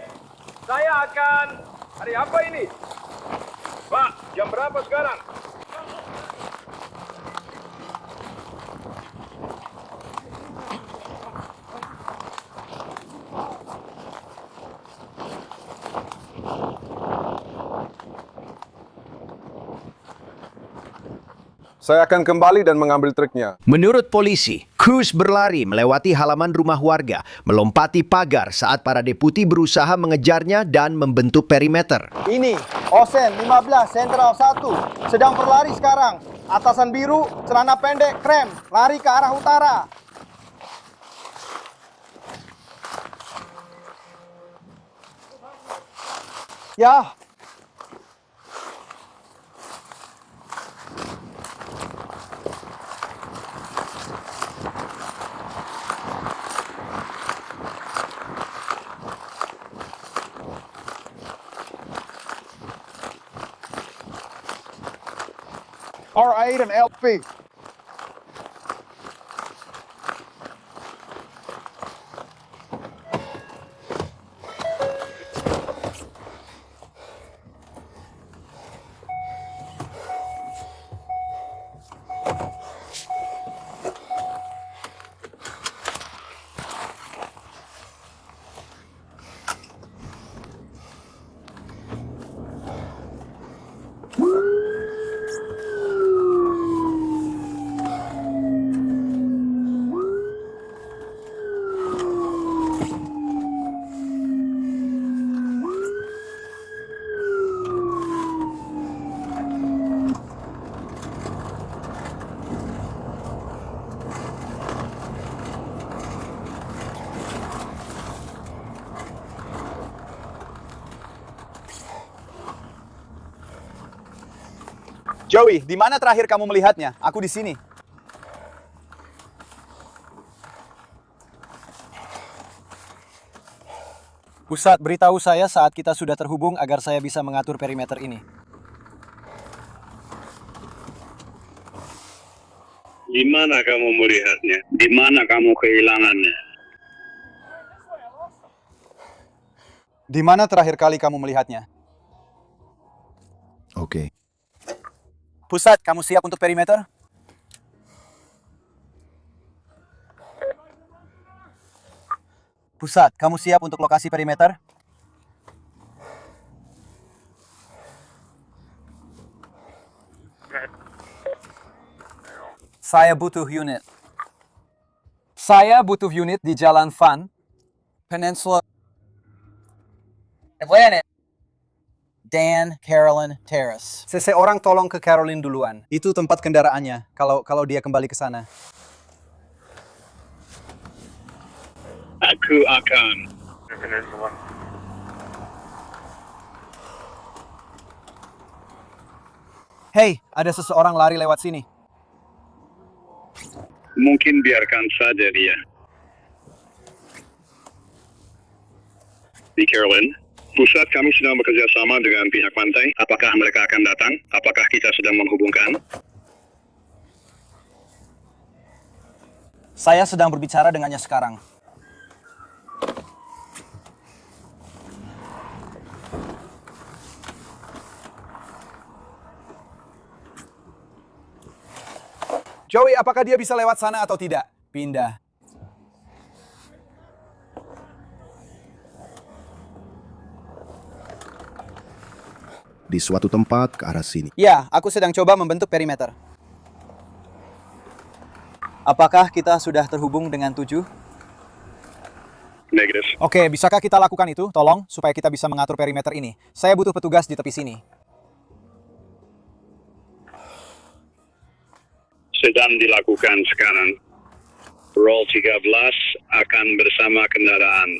saya akan... Hari apa ini? Pak, jam berapa sekarang? Saya akan kembali dan mengambil triknya. Menurut polisi, Cruz berlari melewati halaman rumah warga, melompati pagar saat para deputi berusaha mengejarnya dan membentuk perimeter. Ini, Osen 15, Sentral 1. Sedang berlari sekarang. Atasan biru, celana pendek, krem. Lari ke arah utara. Ya. R8 and LP. Joey, di mana terakhir kamu melihatnya? Aku di sini. Pusat, beritahu saya saat kita sudah terhubung agar saya bisa mengatur perimeter ini. Di mana kamu melihatnya? Di mana kamu kehilangannya? Di mana terakhir kali kamu melihatnya? Oke. Pusat, kamu siap untuk perimeter? Pusat, kamu siap untuk lokasi perimeter? Saya butuh unit. Saya butuh unit di Jalan Van, Peninsula. Dan Carolyn Terrace. Seseorang tolong ke Carolyn duluan. Itu tempat kendaraannya, kalau dia kembali ke sana. Aku akan. Hei, ada seseorang lari lewat sini. Mungkin biarkan saja dia. Di Carolyn, pusat kami sedang bekerja sama dengan pihak pantai. Apakah mereka akan datang? Apakah kita sedang menghubungkan? Saya sedang berbicara dengannya sekarang. Joey, apakah dia bisa lewat sana atau tidak? Pindah. Di suatu tempat ke arah sini. Ya, aku sedang coba membentuk perimeter. Apakah kita sudah terhubung dengan 7? Negatif. Oke, bisakah kita lakukan itu? Tolong, supaya kita bisa mengatur perimeter ini. Saya butuh petugas di tepi sini. Sedang dilakukan sekarang. Roll 13 akan bersama kendaraan.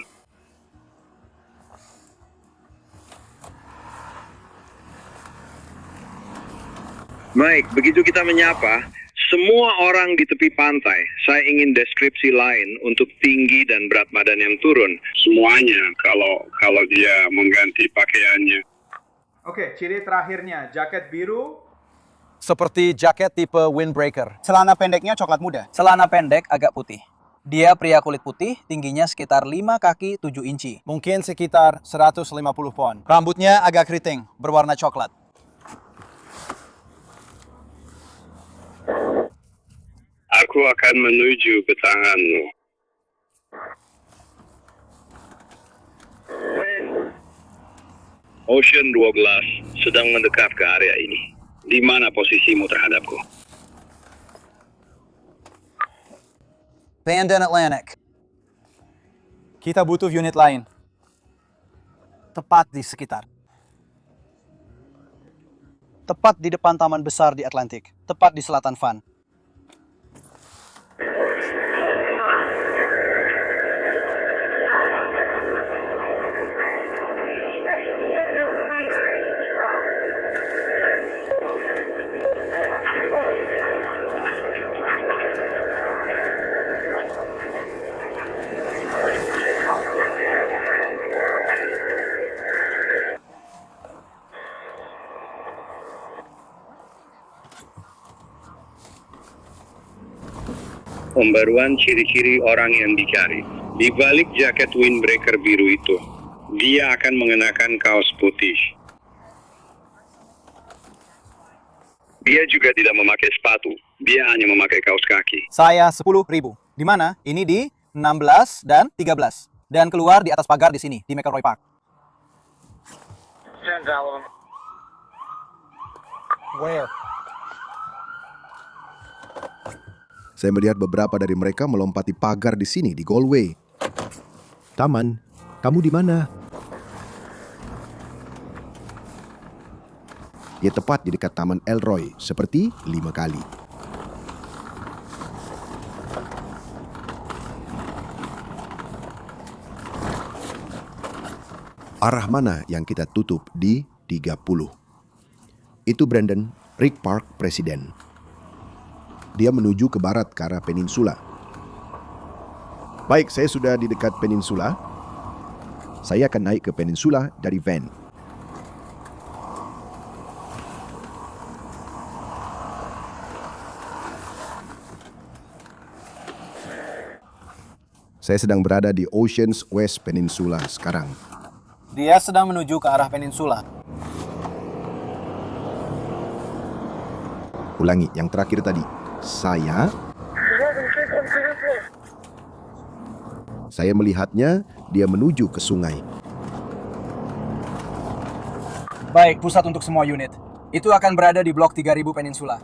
Baik, begitu kita menyapa, semua orang di tepi pantai, saya ingin deskripsi lain untuk tinggi dan berat badan yang turun. Semuanya kalau dia mengganti pakaiannya. Oke, ciri terakhirnya, jaket biru. Seperti jaket tipe windbreaker. Celana pendeknya coklat muda. Celana pendek agak putih. Dia pria kulit putih, tingginya sekitar 5 kaki 7 inci. Mungkin sekitar 150 pon. Rambutnya agak keriting, berwarna coklat. Aku akan menuju ke tanganmu. Ocean 12 sedang mendekat ke area ini. Di mana posisimu terhadapku? Bandon Atlantic. Kita butuh unit lain. Tepat di sekitar. Tepat di depan taman besar di Atlantic. Tepat di selatan Van. Pembaruan ciri-ciri orang yang dicari. Di balik jaket windbreaker biru itu, dia akan mengenakan kaos putih. Dia juga tidak memakai sepatu. Dia hanya memakai kaos kaki. Saya 10.000. Di mana? Ini di 16 dan 13. Dan keluar di atas pagar di sini, di McElroy Park. Where? Saya melihat beberapa dari mereka melompati pagar di sini, di Galway. Taman, kamu di mana? Dia tepat di dekat Taman Elroy, seperti 5 kali. Arah mana yang kita tutup di 30? Itu Brandon, Rick Park, presiden. Dia menuju ke barat ke arah peninsula. Baik, saya sudah di dekat peninsula. Saya akan naik ke peninsula dari van. Saya sedang berada di Oceans West Peninsula sekarang. Dia sedang menuju ke arah peninsula. Ulangi, yang terakhir tadi. Saya melihatnya, dia menuju ke sungai. Baik, pusat untuk semua unit. Itu akan berada di blok 3000 peninsula.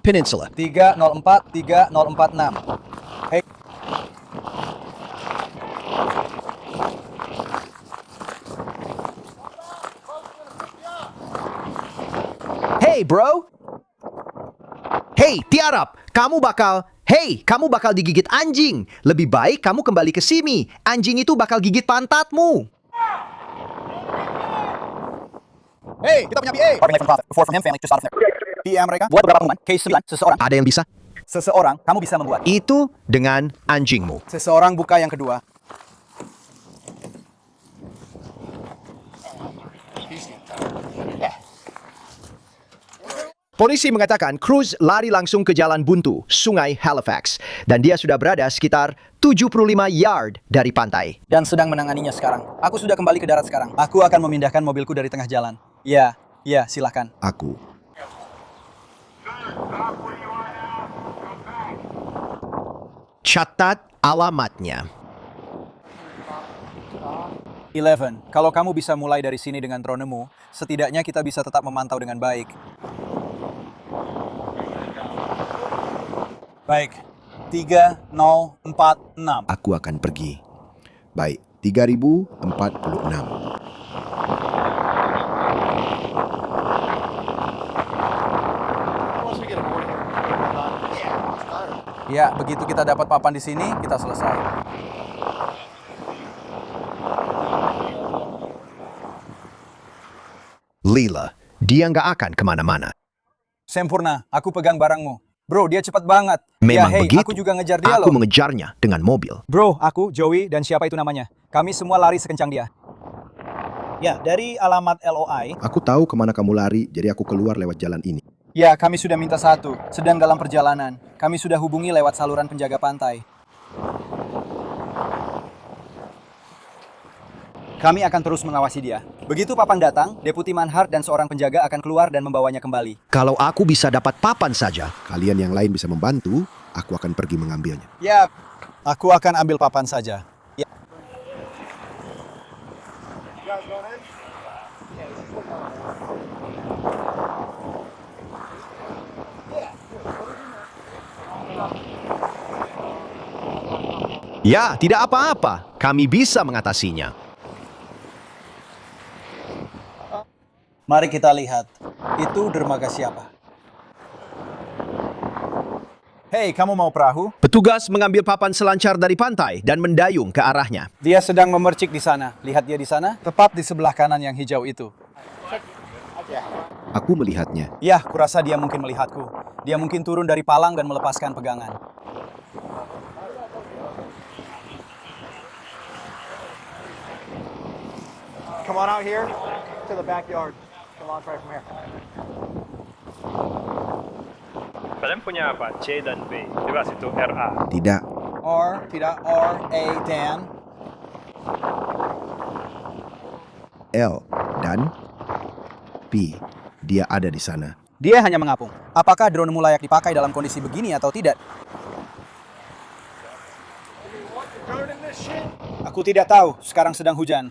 Peninsula. 3046. Hey. Hey bro. Hey tiarap, kamu bakal digigit anjing. Lebih baik kamu kembali ke sini. Anjing itu bakal gigit pantatmu. Hey, kita punya PA. PM mereka buat beberapa pengumuman. Case 9, seseorang. Ada yang bisa? Seseorang, kamu bisa membuat. Itu dengan anjingmu. Seseorang buka yang kedua. Polisi mengatakan Cruz lari langsung ke jalan buntu, Sungai Halifax. Dan dia sudah berada sekitar 75 yard dari pantai. Dan sedang menanganinya sekarang. Aku sudah kembali ke darat sekarang. Aku akan memindahkan mobilku dari tengah jalan. Ya, silakan. Aku. Catat alamatnya. 11. Kalau kamu bisa mulai dari sini dengan dronemu, setidaknya kita bisa tetap memantau dengan baik. Baik. 3046. Aku akan pergi. Baik, 3046. Ya, begitu kita dapat papan di sini, kita selesai. Lila, dia nggak akan kemana-mana. Sempurna, aku pegang barangmu. Bro, dia cepat banget. Memang begitu. Aku juga ngejar dia Aku loh. mengejarnya dengan mobil. Bro, aku, Joey, dan siapa itu namanya? Kami semua lari sekencang dia. Ya, dari alamat LOI. Aku tahu kemana kamu lari, jadi aku keluar lewat jalan ini. Ya, kami sudah minta satu. Sedang dalam perjalanan. Kami sudah hubungi lewat saluran penjaga pantai. Kami akan terus mengawasi dia. Begitu papan datang, Deputi Manhart dan seorang penjaga akan keluar dan membawanya kembali. Kalau aku bisa dapat papan saja. Kalian yang lain bisa membantu, aku akan pergi mengambilnya. Ya, aku akan ambil papan saja. Ya. Ya, tidak apa-apa. Kami bisa mengatasinya. Mari kita lihat. Itu dermaga siapa? Hei, kamu mau perahu? Petugas mengambil papan selancar dari pantai dan mendayung ke arahnya. Dia sedang memercik di sana. Lihat dia di sana? Tepat di sebelah kanan yang hijau itu. Aku melihatnya. Ya, kurasa dia mungkin melihatku. Dia mungkin turun dari palang dan melepaskan pegangan. Come on out here to the backyard. Come on, try from here. Kalian punya apa? C dan B. Bebas itu RA. Tidak. R, tidak R, A, dan L dan P. Dia ada di sana. dia hanya mengapung. Apakah dronemu layak dipakai dalam kondisi begini atau tidak? Aku tidak tahu. Sekarang sedang hujan.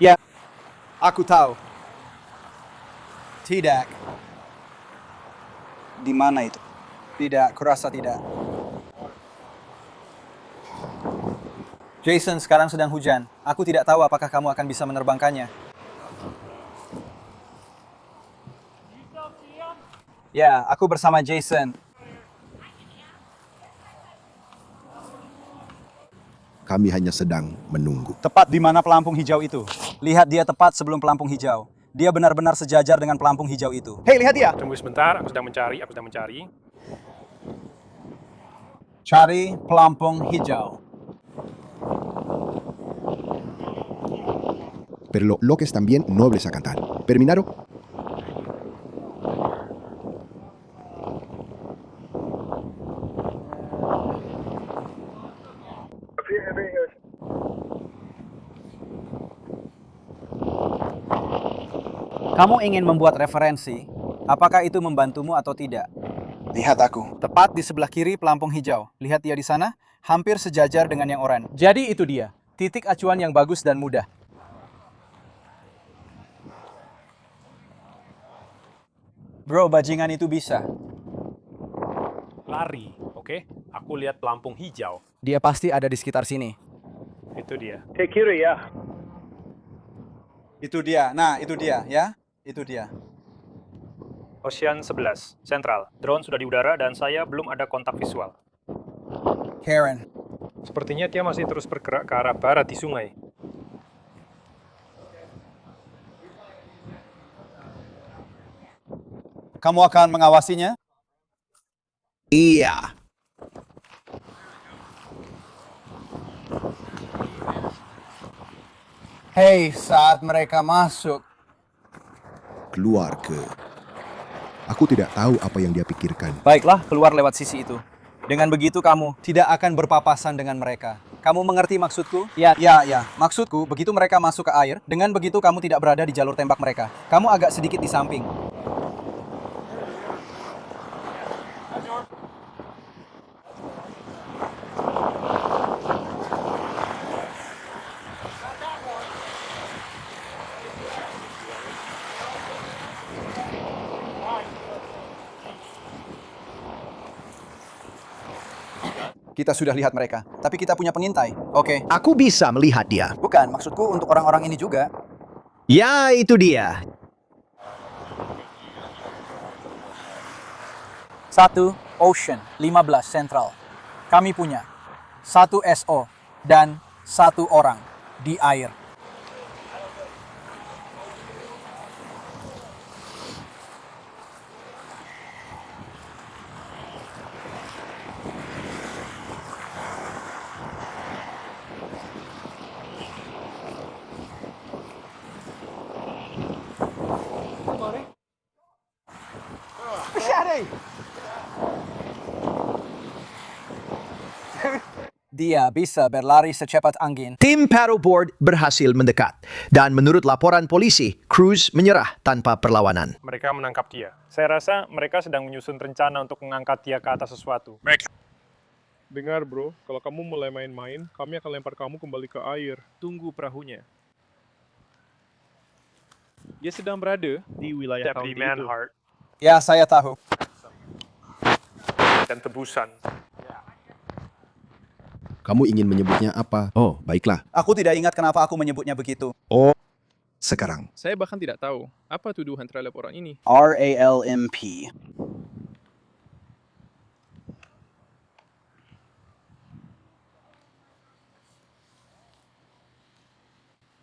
Ya, aku tahu. Tidak. Di mana itu? Tidak, kurasa tidak. Jason, sekarang sedang hujan. Aku tidak tahu apakah kamu akan bisa menerbangkannya. Ya, aku bersama Jason. Kami hanya sedang menunggu. Tepat di mana pelampung hijau itu. Lihat dia tepat sebelum pelampung hijau. Dia benar-benar sejajar dengan pelampung hijau itu. Hei, lihat dia! Tunggu sebentar, aku sedang mencari. Cari pelampung hijau. Pero lo que están bien nobles a cantar. ¿Terminaron? Kamu ingin membuat referensi. Apakah itu membantumu atau tidak? Lihat aku. Tepat di sebelah kiri pelampung hijau. Lihat dia di sana, hampir sejajar dengan yang oranye. Jadi itu dia. Titik acuan yang bagus dan mudah. Bro, bajingan itu bisa. Lari, oke? Aku lihat pelampung hijau. Dia pasti ada di sekitar sini. Itu dia. Ke kiri ya. Itu dia. Nah, itu dia, ya. Itu dia. Ocean 11, Central. Drone sudah di udara dan saya belum ada kontak visual. Karen. Sepertinya dia masih terus bergerak ke arah barat di sungai. Kamu akan mengawasinya? Iya. Hei, saat mereka masuk. Keluar ke... Aku tidak tahu apa yang dia pikirkan. Baiklah, keluar lewat sisi itu. Dengan begitu kamu tidak akan berpapasan dengan mereka. Kamu mengerti maksudku? Ya. Maksudku, begitu mereka masuk ke air, dengan begitu kamu tidak berada di jalur tembak mereka. Kamu agak sedikit di samping. Kita sudah lihat mereka, tapi kita punya pengintai. Oke. Aku bisa melihat dia. Bukan, maksudku untuk orang-orang ini juga. Ya, itu dia. 1 Ocean 15 Central. Kami punya 1 SO dan 1 orang di air. Dia bisa berlari secepat angin. Tim paddleboard berhasil mendekat. Dan menurut laporan polisi, Cruz menyerah tanpa perlawanan. Mereka menangkap dia. Saya rasa mereka sedang menyusun rencana untuk mengangkat dia ke atas sesuatu. Dengar bro, kalau kamu mulai main-main, kami akan lempar kamu kembali ke air. Tunggu perahunya. Dia sedang berada di wilayah Deputy county itu. Manhart Ya, saya tahu. dan tebusan. Kamu ingin menyebutnya apa? Oh, baiklah. Aku tidak ingat kenapa aku menyebutnya begitu. Oh, sekarang. Saya bahkan tidak tahu apa tuduhan terhadap orang ini. RALMP.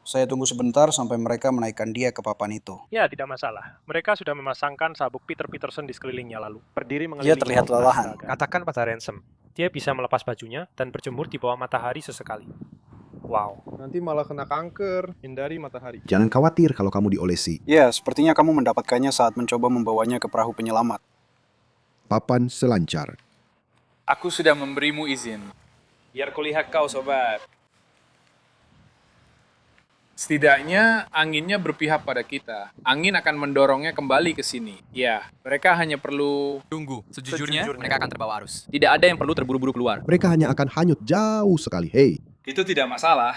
Saya tunggu sebentar sampai mereka menaikkan dia ke papan itu. Ya, tidak masalah. Mereka sudah memasangkan sabuk Peter Peterson di sekelilingnya lalu. Berdiri mengelilingi. Dia terlihat kelelahan. Katakan pada Ransom. Dia bisa melepas bajunya dan berjemur di bawah matahari sesekali. Wow. Nanti malah kena kanker. Hindari matahari. Jangan khawatir kalau kamu diolesi. Ya, sepertinya kamu mendapatkannya saat mencoba membawanya ke perahu penyelamat. Papan selancar. Aku sudah memberimu izin. Biar kulihat kau, sobat. Setidaknya anginnya berpihak pada kita. Angin akan mendorongnya kembali ke sini. Ya, mereka hanya perlu tunggu. Sejujurnya, mereka akan terbawa arus. Tidak ada yang perlu terburu-buru keluar. Mereka hanya akan hanyut jauh sekali. Hei. Itu tidak masalah.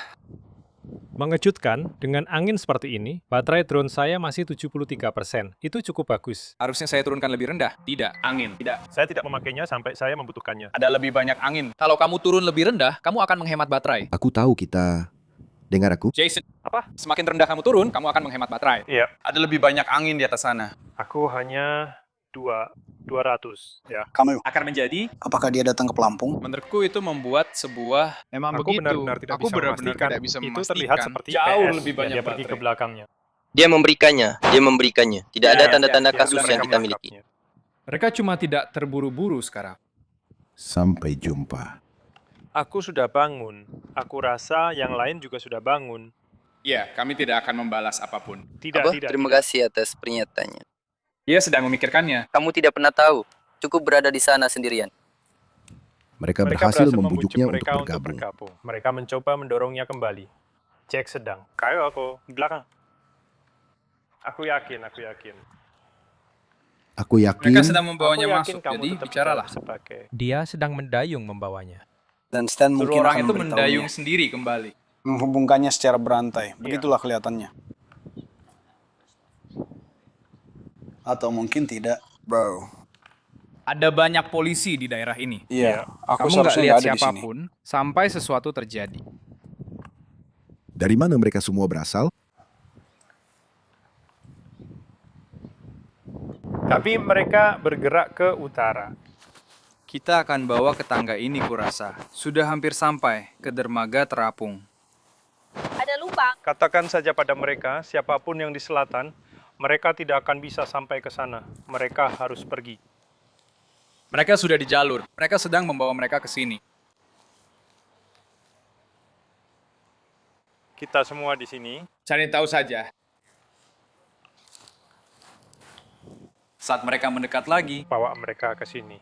Mengejutkan, dengan angin seperti ini, baterai drone saya masih 73%. Itu cukup bagus. Harusnya saya turunkan lebih rendah. Tidak. Angin. Tidak. Saya tidak memakainya sampai saya membutuhkannya. Ada lebih banyak angin. Kalau kamu turun lebih rendah, kamu akan menghemat baterai. Aku tahu kita... Dengar aku? Jason. Apa? Semakin rendah kamu turun, kamu akan menghemat baterai. Iya. Ada lebih banyak angin di atas sana. Aku hanya 200 ya. Kamu Akan menjadi... apakah dia datang ke pelampung? Menurutku itu membuat sebuah... Memang aku benar-benar tidak bisa memastikan. Itu terlihat seperti jauh PS lebih banyak dia pergi ke belakangnya. Dia memberikannya. Tidak ada tanda-tanda kasus yang kita miliki. Mereka cuma tidak terburu-buru sekarang. Sampai jumpa. Aku sudah bangun. Aku rasa yang lain juga sudah bangun. Ya, kami tidak akan membalas apapun. Tidak. Terima kasih atas pernyataannya. Dia sedang memikirkannya. Kamu tidak pernah tahu. Cukup berada di sana sendirian. Mereka berhasil membujuknya untuk mereka bergabung. Mereka mencoba mendorongnya kembali. Jack sedang. Kayo aku di belakang. Aku yakin. Mereka sedang membawanya masuk, jadi bicaralah. Dia sedang mendayung membawanya. Dan Stan mungkin Suruh orang akan itu memberitahunya. mendayung sendiri kembali. Menghubungkannya secara berantai. Begitulah kelihatannya. Atau mungkin tidak, bro. Ada banyak polisi di daerah ini. Iya, aku Kamu nggak seharusnya lihat nggak ada di sini. siapapun sampai sesuatu terjadi. Dari mana mereka semua berasal? Tapi mereka bergerak ke utara. Kita akan bawa ke tangga ini, kurasa. Sudah hampir sampai ke dermaga terapung. Ada lubang. Katakan saja pada mereka, siapapun yang di selatan, mereka tidak akan bisa sampai ke sana. Mereka harus pergi. Mereka sudah di jalur. Mereka sedang membawa mereka ke sini. Kita semua di sini. Cari tahu saja. Saat mereka mendekat lagi, bawa mereka ke sini.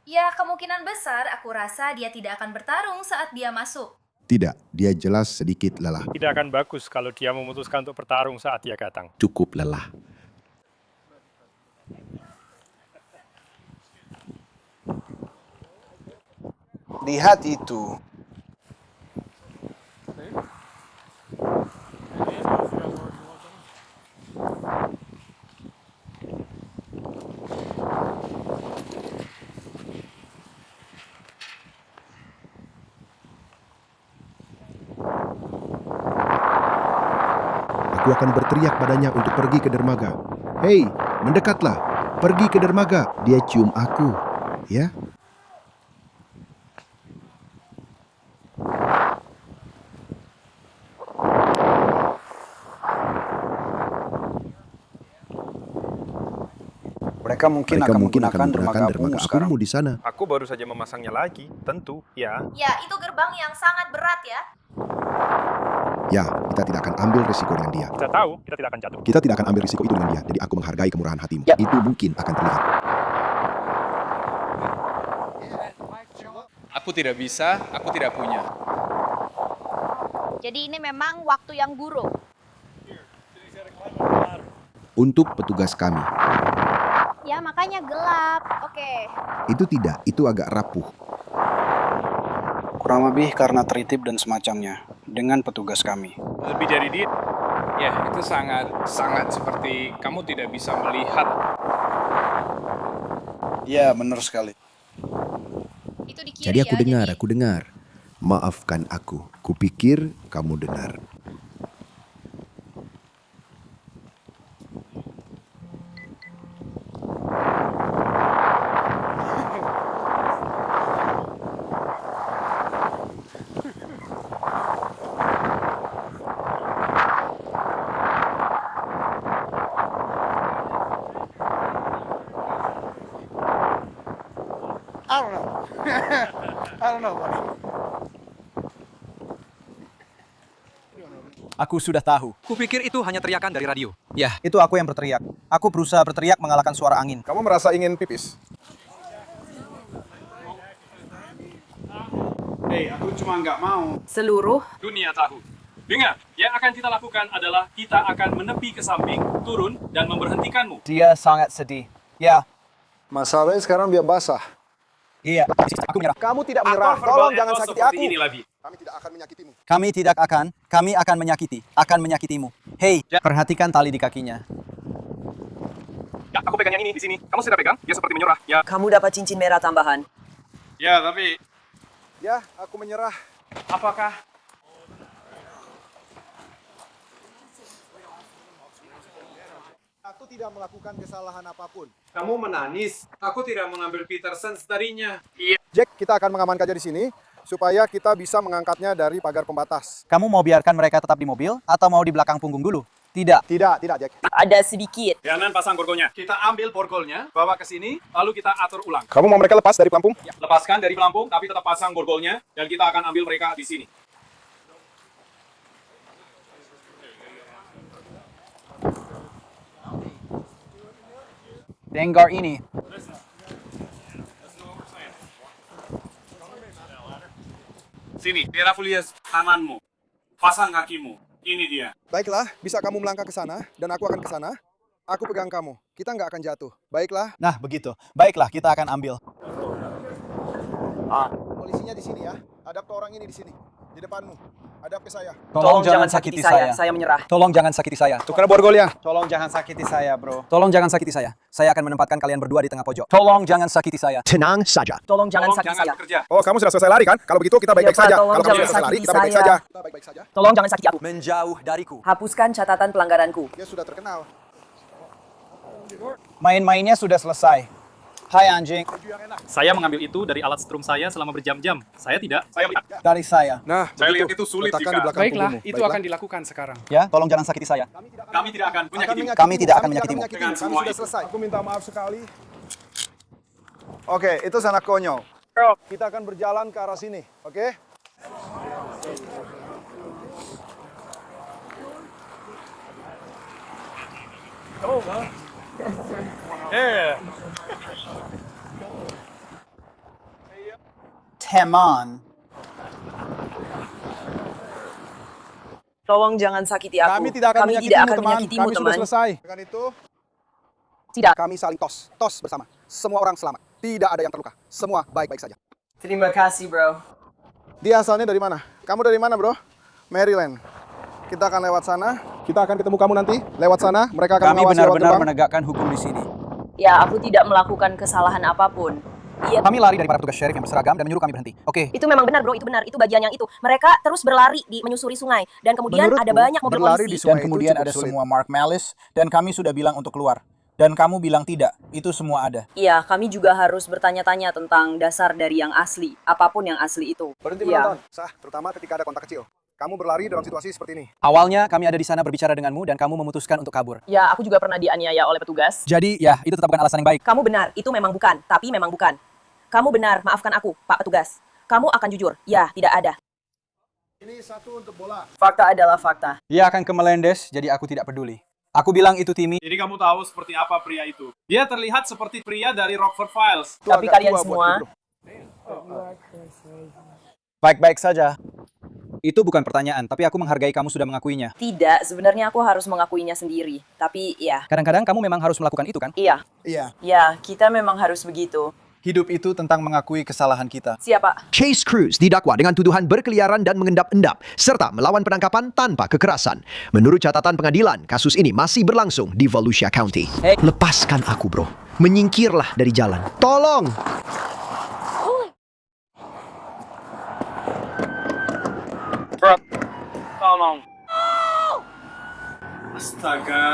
Ya, kemungkinan besar aku rasa dia tidak akan bertarung saat dia masuk. Tidak, dia jelas sedikit lelah. Tidak akan bagus kalau dia memutuskan untuk bertarung saat dia datang. Cukup lelah. Lihat itu. Aku akan berteriak padanya untuk pergi ke dermaga. Hei, mendekatlah. Pergi ke dermaga. Dia cium aku. Ya? Mereka mungkin akan menggunakan dermaga ungu sekarang. Di sana. Aku baru saja memasangnya lagi, tentu, ya. Ya, itu gerbang yang sangat berat ya. Ya, kita tidak akan ambil risiko dengan dia. Kita tahu, kita tidak akan jatuh. Kita tidak akan ambil risiko itu dengan dia. Jadi aku menghargai kemurahan hatimu. Itu mungkin akan terlihat. aku tidak bisa, aku tidak punya. Jadi ini memang waktu yang buruk. Untuk petugas kami. Ya, makanya gelap. Oke. Itu tidak, itu agak rapuh. Kurang lebih karena tertib dan semacamnya dengan petugas kami. Lebih dari dia. Ya, itu sangat seperti kamu tidak bisa melihat. Ya, benar sekali. Itu di kiri. Jadi aku dengar. Maafkan aku. Kupikir kamu dengar. I don't know, buddy. Aku sudah tahu. Kupikir itu hanya teriakan dari radio. Ya, itu aku yang berteriak. Aku berusaha berteriak mengalahkan suara angin. Kamu merasa ingin pipis? Hei, aku cuma nggak mau. Seluruh Dunia tahu. Dengar, yang akan kita lakukan adalah kita akan menepi ke samping, turun, dan memberhentikanmu. Dia sangat sedih. Ya. Masalahnya sekarang dia basah. Iya, aku menyerah. Kamu tidak menyerah. Tolong jangan sakiti aku. Kami tidak akan menyakitimu. Kami akan menyakitimu. Hei, perhatikan tali di kakinya. Ya, aku pegang yang ini di sini. Kamu sudah pegang? Dia seperti menyerah. Ya. Kamu dapat cincin merah tambahan. Ya, tapi... Ya, aku menyerah. Apakah... Aku tidak melakukan kesalahan apapun. Kamu menangis. Aku tidak mengambil Peterson darinya. Iya. Jack, kita akan mengamankannya di sini supaya kita bisa mengangkatnya dari pagar pembatas. Kamu mau biarkan mereka tetap di mobil atau mau di belakang punggung dulu? Tidak, Jack. Ada sedikit. Jangan pasang borgolnya. Kita ambil borgolnya, bawa ke sini, lalu kita atur ulang. Kamu mau mereka lepas dari pelampung? Ya, lepaskan dari pelampung, tapi tetap pasang borgolnya, dan kita akan ambil mereka di sini. Dengar ini. Sini, Terafulias, tanganmu. Pasang kakimu. Ini dia. Baiklah, bisa kamu melangkah ke sana dan aku akan ke sana. Aku pegang kamu. Kita nggak akan jatuh. Baiklah. Nah, begitu. Baiklah, kita akan ambil. Polisinya di sini ya. Hadap ke orang ini di sini. Di depanmu. Hadap ke saya. Tolong jangan sakiti saya. Saya menyerah. Tolong jangan sakiti saya. Tukar borgolnya. Tolong jangan sakiti saya, bro. Tolong jangan sakiti saya. Saya akan menempatkan kalian berdua di tengah pojok. Tolong jangan sakiti saya. Tenang saja. Tolong jangan sakiti saya. Bekerja. Oh, kamu sudah selesai lari kan? Kalau begitu kita baik-baik Ya, Pak, saja. tolong Kalau kamu jangan sudah selesai lari, sakiti kita baik-baik saya. saja. Kita baik-baik saja. Tolong jangan sakiti aku. Menjauh dariku. Hapuskan catatan pelanggaranku. Dia sudah terkenal. Main-mainnya sudah selesai. Hai anjing. Saya mengambil itu dari alat strum saya selama berjam-jam. Saya tidak. Saya lihat. Dari saya. Nah, Saya begitu. lihat itu sulit Letakkan jika- di belakang Baiklah, punggungmu. itu Baiklah. akan dilakukan sekarang. Ya, tolong jangan sakiti saya. Kami tidak akan menyakitimu. Kami tidak akan menyakitimu. Dengan Kami semua sudah itu. selesai. Aku minta maaf sekali. Oke, itu sangat konyol. Kita akan berjalan ke arah sini, oke? Teman. Tolong jangan sakiti aku. Kami tidak akan menyakitimu, Kami sudah selesai. Dengan itu, Tidak. kami saling tos bersama. Semua orang selamat. Tidak ada yang terluka. Semua baik-baik saja. Terima kasih, bro. Dia asalnya dari mana? Kamu dari mana, bro? Maryland. Kita akan lewat sana. Kita akan ketemu kamu nanti. Lewat sana, mereka akan Kami mengawasi lewat benar-benar gerbang. menegakkan hukum di sini. Ya, aku tidak melakukan kesalahan apapun. Iya. Kami lari dari para petugas sheriff yang berseragam dan menyuruh kami berhenti. Oke. Itu memang benar, bro. Itu benar. Itu bagian yang itu. Mereka terus berlari di menyusuri sungai. Dan kemudian ada banyak mobil polisi. Dan kemudian ada semua Mark Malice dan kami sudah bilang untuk keluar. Dan kamu bilang tidak. Itu semua ada. Iya, kami juga harus bertanya-tanya tentang dasar dari yang asli. Apapun yang asli itu. Berhenti Iya. menonton. Sah, terutama ketika ada kontak kecil. Kamu berlari dalam situasi seperti ini. Awalnya kami ada di sana berbicara denganmu dan kamu memutuskan untuk kabur. Ya, aku juga pernah dianiaya oleh petugas. Jadi ya, itu tetap bukan alasan yang baik. Kamu benar. Itu memang bukan. Tapi memang bukan. Kamu benar. Maafkan aku, Pak Petugas. Kamu akan jujur. Ya, tidak ada. Ini satu untuk bola. Fakta adalah fakta. Dia akan ke Melendez, jadi aku tidak peduli. Aku bilang itu Timmy. Jadi kamu tahu seperti apa pria itu. Dia terlihat seperti pria dari Rockford Files. Tapi kalian semua... Baik-baik saja. Itu bukan pertanyaan, tapi aku menghargai kamu sudah mengakuinya. Tidak, sebenarnya aku harus mengakuinya sendiri. Tapi ya. Kadang-kadang kamu memang harus melakukan itu kan? Iya. Iya. Ya, kita memang harus begitu. Hidup itu tentang mengakui kesalahan kita. Siapa? Chase Cruz didakwa dengan tuduhan berkeliaran dan mengendap-endap, serta melawan penangkapan tanpa kekerasan. Menurut catatan pengadilan, kasus ini masih berlangsung di Volusia County. Lepaskan aku, bro. Menyingkirlah dari jalan. Tolong! Tolong. Astaga.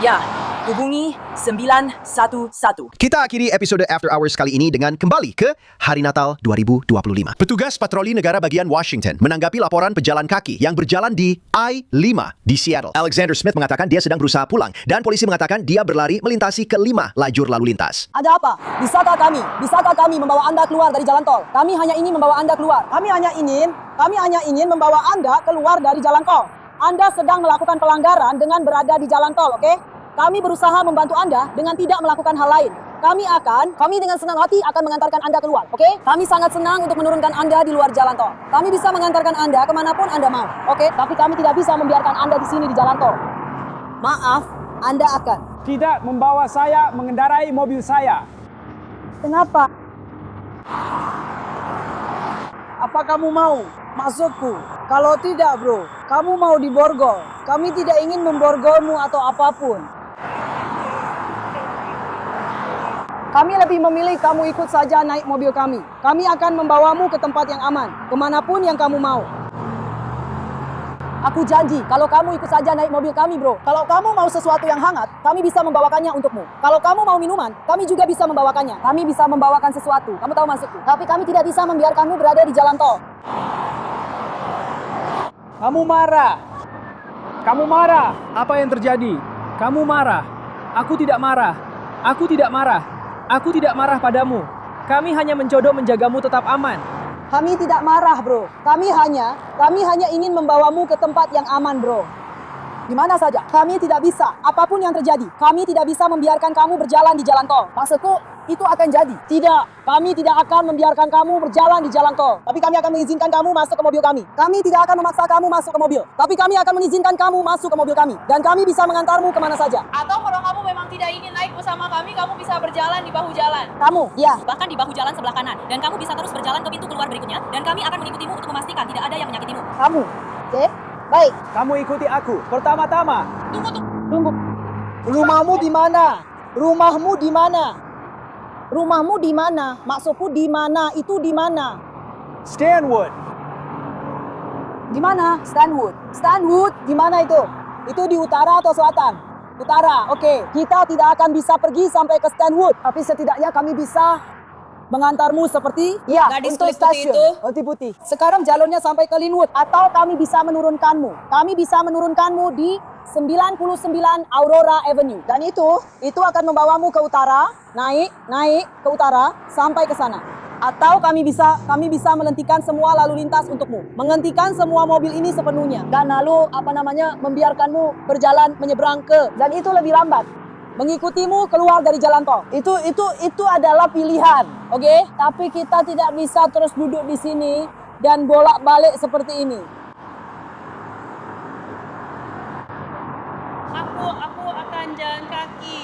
Ya, hubungi 911. Kita akhiri episode After Hours kali ini dengan kembali ke Hari Natal 2025. Petugas Patroli Negara bagian Washington menanggapi laporan pejalan kaki yang berjalan di I-5 di Seattle. Alexander Smith mengatakan dia sedang berusaha pulang dan polisi mengatakan dia berlari melintasi ke 5 lajur lalu lintas. Ada apa? Bisakah kami membawa Anda keluar dari jalan tol? Kami hanya ingin membawa Anda keluar. Kami hanya ingin membawa Anda keluar dari jalan tol. Anda sedang melakukan pelanggaran dengan berada di jalan tol, oke? Kami berusaha membantu Anda dengan tidak melakukan hal lain. Kami dengan senang hati akan mengantarkan Anda keluar, oke? Kami sangat senang untuk menurunkan Anda di luar jalan tol. Kami bisa mengantarkan Anda kemanapun Anda mau, oke? Tapi kami tidak bisa membiarkan Anda di sini di jalan tol. Maaf, Anda akan tidak membawa saya mengendarai mobil saya. Kenapa? Apa kamu mau masukku? Kalau tidak, bro, kamu mau diborgol. Kami tidak ingin memborgolmu atau apapun. Kami lebih memilih kamu ikut saja naik mobil kami. Kami akan membawamu ke tempat yang aman, kemanapun yang kamu mau. Aku janji, kalau kamu ikut saja naik mobil kami, bro. Kalau kamu mau sesuatu yang hangat, kami bisa membawakannya untukmu. Kalau kamu mau minuman, kami juga bisa membawakannya. Kami bisa membawakan sesuatu, kamu tahu maksudku. Tapi kami tidak bisa membiarkanmu berada di jalan tol. Kamu marah. Kamu marah. Apa yang terjadi? Kamu marah. Aku tidak marah. Aku tidak marah. Aku tidak marah padamu. Kami hanya mencoba menjagamu tetap aman. Kami tidak marah, bro. Kami hanya ingin membawamu ke tempat yang aman, bro. Di mana saja. Kami tidak bisa. Apapun yang terjadi, kami tidak bisa membiarkan kamu berjalan di jalan tol. Maksudku, itu akan jadi. Tidak, kami tidak akan membiarkan kamu berjalan di jalan tol. Tapi kami akan mengizinkan kamu masuk ke mobil kami. Kami tidak akan memaksa kamu masuk ke mobil. Tapi kami akan mengizinkan kamu masuk ke mobil kami. Dan kami bisa mengantarmu kemana saja. Atau kalau kamu memang tidak ingin naik bersama kami, kamu bisa berjalan di bahu jalan. Kamu, ya. Bahkan di bahu jalan sebelah kanan. Dan kamu bisa terus berjalan ke pintu keluar berikutnya. Dan kami akan mengikutimu untuk memastikan tidak ada yang menyakitimu. Kamu, oke? Baik. Kamu ikuti aku. Pertama-tama. Tunggu. Rumahmu di mana? Rumahmu di mana? Rumahmu di mana? Maksudku di mana? Itu di mana? Stanwood. Di mana? Stanwood. Stanwood di mana itu? Itu di utara atau selatan? Utara. Oke. Kita tidak akan bisa pergi sampai ke Stanwood, tapi setidaknya kami bisa mengantarmu seperti Gadis untuk kulit putih stasiun. itu. Kulit putih. Sekarang jalurnya sampai ke Linwood, atau kami bisa menurunkanmu. Kami bisa menurunkanmu di 99 Aurora Avenue. Dan itu akan membawamu ke utara, naik ke utara sampai ke sana. Atau kami bisa menghentikan semua lalu lintas untukmu. Menghentikan semua mobil ini sepenuhnya. Dan lalu membiarkanmu berjalan menyeberang ke, dan itu lebih lambat. Mengikutimu keluar dari jalan tol. Itu adalah pilihan, oke? Tapi kita tidak bisa terus duduk di sini dan bolak-balik seperti ini. Aku akan jalan kaki.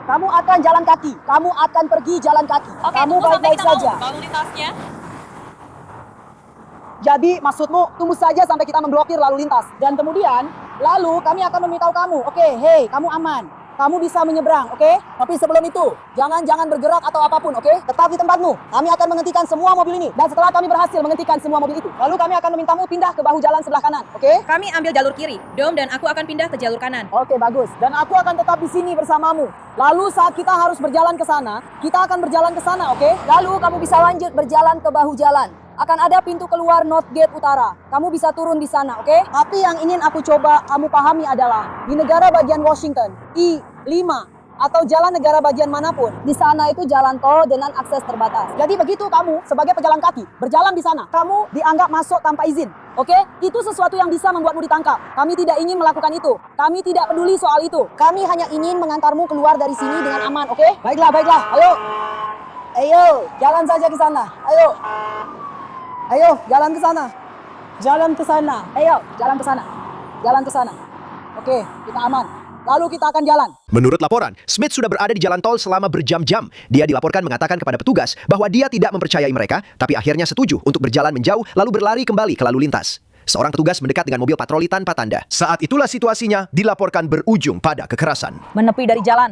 Kamu akan jalan kaki. Kamu akan pergi jalan kaki. Oke, Kamu tunggu sampai baik-baik kita saja. mau lalu lintasnya. Jadi maksudmu tunggu saja sampai kita memblokir lalu lintas. Dan kemudian lalu kami akan memberitahu kamu, oke, hey, kamu aman. Kamu bisa menyeberang, oke? Tapi sebelum itu, jangan bergerak atau apapun, oke? Tetap di tempatmu. Kami akan menghentikan semua mobil ini. Dan setelah kami berhasil menghentikan semua mobil itu, lalu kami akan memintamu pindah ke bahu jalan sebelah kanan, oke? Kami ambil jalur kiri, Dom, dan aku akan pindah ke jalur kanan. Oke, bagus. Dan aku akan tetap di sini bersamamu. Lalu saat kita harus berjalan ke sana, kita akan berjalan ke sana, oke? Lalu kamu bisa lanjut berjalan ke bahu jalan. Akan ada pintu keluar North Gate Utara. Kamu bisa turun di sana, oke? Tapi yang ingin aku coba kamu pahami adalah di negara bagian Washington, I-5 atau jalan negara bagian manapun, di sana itu jalan tol dengan akses terbatas. Jadi begitu kamu sebagai pejalan kaki berjalan di sana, kamu dianggap masuk tanpa izin, oke? Itu sesuatu yang bisa membuatmu ditangkap. Kami tidak ingin melakukan itu. Kami tidak peduli soal itu. Kami hanya ingin mengantarmu keluar dari sini dengan aman, oke? Baiklah. Ayo, jalan saja ke sana. Ayo, jalan ke sana. Ayo, jalan ke sana. Oke, kita aman. Lalu kita akan jalan. Menurut laporan, Smith sudah berada di jalan tol selama berjam-jam. Dia dilaporkan mengatakan kepada petugas bahwa dia tidak mempercayai mereka, tapi akhirnya setuju untuk berjalan menjauh lalu berlari kembali ke lalu lintas. Seorang petugas mendekat dengan mobil patroli tanpa tanda. Saat itulah situasinya dilaporkan berujung pada kekerasan. Menepi dari jalan.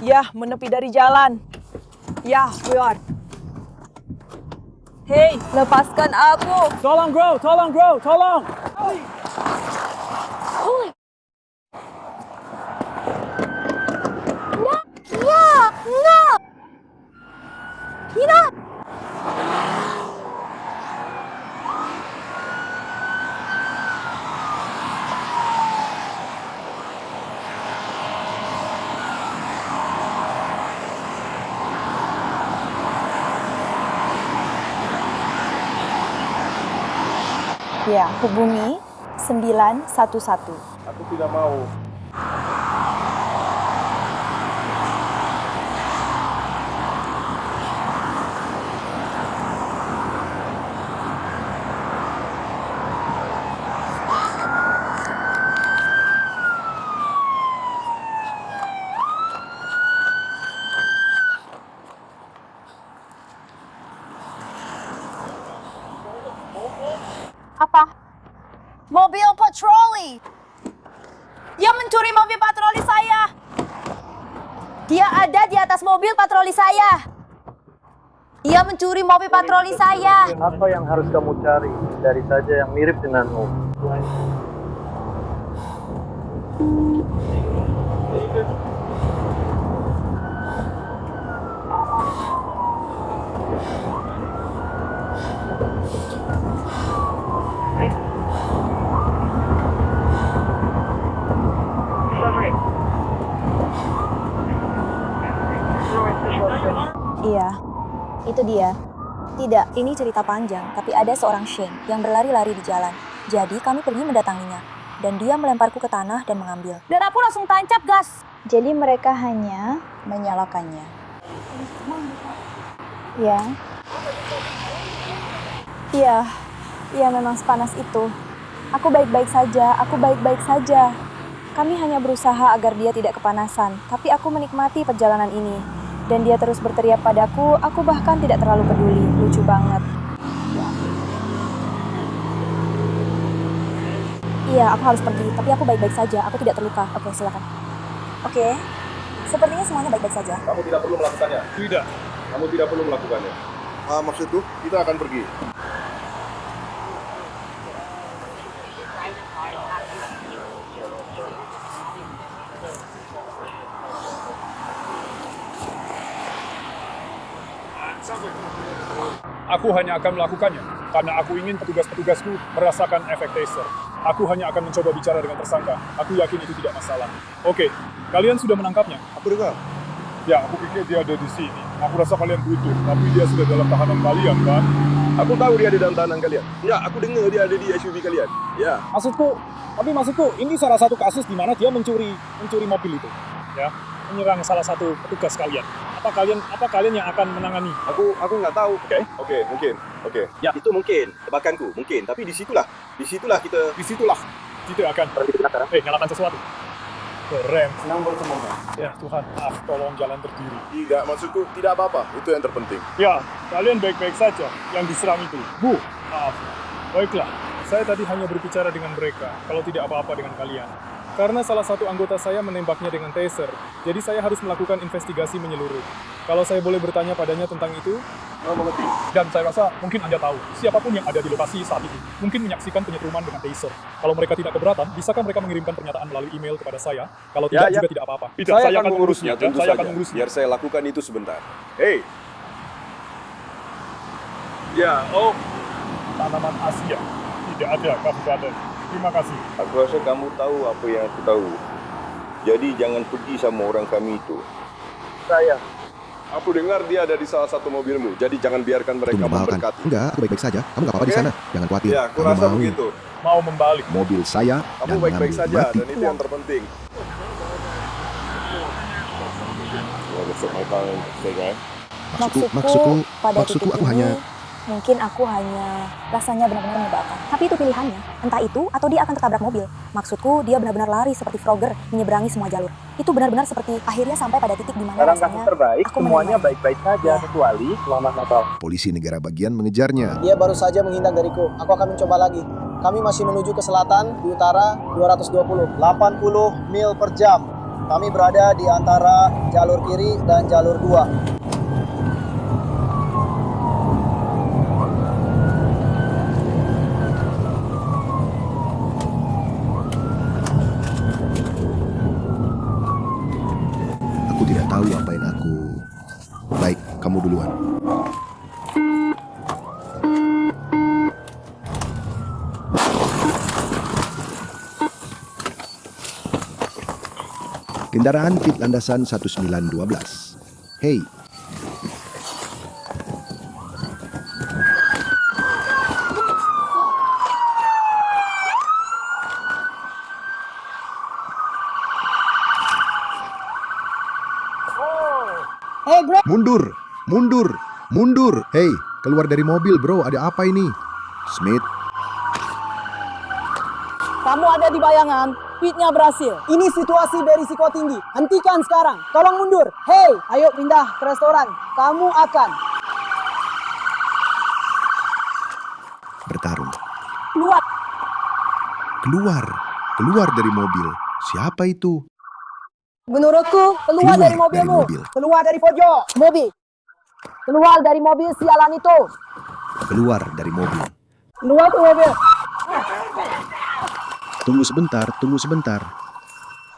Ya, menepi dari jalan. Ya, keluar. Hei, lepaskan aku. Tolong, bro. Tolong. Tidak. Ya, hubungi 911. Aku tidak mau. Apa? Mobil patroli. Dia mencuri mobil patroli saya. Dia ada di atas mobil patroli saya. Dia mencuri mobil patroli saya. Apa yang harus kamu cari? Cari saja yang mirip denganmu. Iya, itu dia. Tidak, ini cerita panjang, tapi ada seorang Shane yang berlari-lari di jalan. Jadi kami pergi mendatanginya, dan dia melemparku ke tanah dan mengambil. Dan aku langsung tancap gas. Jadi mereka hanya menyalakannya. Ya. Iya memang sepanas itu. Aku baik-baik saja. Kami hanya berusaha agar dia tidak kepanasan, tapi aku menikmati perjalanan ini. Dan dia terus berteriak padaku, aku bahkan tidak terlalu peduli. Lucu banget. Iya, aku harus pergi, tapi aku baik-baik saja. Aku tidak terluka. Oke, silakan. Oke, sepertinya semuanya baik-baik saja. Kamu tidak perlu melakukannya. Tidak. Kamu tidak perlu melakukannya. Maksudku, kita akan pergi. Aku hanya akan melakukannya, karena aku ingin petugas-petugasku merasakan efek taser. Aku hanya akan mencoba bicara dengan tersangka. Aku yakin itu tidak masalah. Oke, kalian sudah menangkapnya? Aku dengar. Ya, aku pikir dia ada di sini. Aku rasa kalian butuh, tapi dia sudah dalam tahanan kalian, kan? Aku tahu dia ada dalam tahanan kalian. Ya, aku dengar dia ada di SUV kalian. Ya. Maksudku, ini salah satu kasus di mana dia mencuri mobil itu. Ya, menyerang salah satu petugas kalian. Apa kalian yang akan menangani? Aku nggak tahu. Oke, mungkin. Ya, itu mungkin tebakanku, mungkin. Tapi disitulah kita akan nyalakan sesuatu. Keren. Senang bertemu. Ya Tuhan, tolong jalan berdiri. Tidak, maksudku tidak apa-apa. Itu yang terpenting. Ya, kalian baik-baik saja yang diserang itu. Bu, maaf. Baiklah, saya tadi hanya berbicara dengan mereka, kalau tidak apa-apa dengan kalian. Karena salah satu anggota saya menembaknya dengan taser, jadi saya harus melakukan investigasi menyeluruh. Kalau saya boleh bertanya padanya tentang itu, mengerti. Dan saya rasa mungkin Anda tahu, siapapun yang ada di lokasi saat itu, mungkin menyaksikan penyetruman dengan taser. Kalau mereka tidak keberatan, bisakah mereka mengirimkan pernyataan melalui email kepada saya? Kalau tidak, juga tidak apa-apa. Tidak, saya akan mengurusnya, tentu saya saja. akan mengurusnya. Biar saya lakukan itu sebentar. Hei! Ya, tanaman Asia. Tidak ada kabupaten. Terima kasih. Aku rasa kamu tahu apa yang aku tahu. Jadi jangan pergi sama orang kami itu. Saya. Aku dengar dia ada di salah satu mobilmu. Jadi jangan biarkan mereka memberkati. Enggak, aku baik-baik saja. Kamu nggak apa-apa di sana. Jangan khawatir. Ya, aku Kamu rasa mau begitu. Mau membalik. mobil saya Kamu dan baik-baik mengambil saja, mati. dan itu yang terpenting. Maksudku pada maksudku titik aku hanya mungkin aku hanya rasanya benar-benar menyebalkan. Tapi itu pilihannya. Entah itu atau dia akan tertabrak mobil. Maksudku dia benar-benar lari seperti Frogger menyeberangi semua jalur. Itu benar-benar seperti akhirnya sampai pada titik di mana Sekarang rasanya kasus terbaik, aku semuanya menerimanya. baik-baik saja, kecuali Selamat Natal. polisi negara bagian mengejarnya. Dia baru saja menghindar dariku. Aku akan mencoba lagi. Kami masih menuju ke selatan, di utara 220, 80 mil per jam. Kami berada di antara jalur kiri dan jalur 2. Aku tidak tahu apa yang aku... Baik, kamu duluan. Kendaraan pit landasan 1912. Hei, Hey, bro. Mundur, mundur, mundur. Hei, keluar dari mobil, bro. Ada apa ini? Smith, Kamu ada di bayangan. Pitnya berhasil. Ini situasi berisiko tinggi. Hentikan sekarang. Tolong mundur. Hey, ayo pindah ke restoran. Kamu akan bertarung. keluar. Keluar dari mobil. Siapa itu? Menurutku, keluar dari mobilmu. Keluar dari pojok mobil. Keluar dari mobil sialan itu. Keluar dari mobil. Keluar dari mobil. Tunggu sebentar, tunggu sebentar.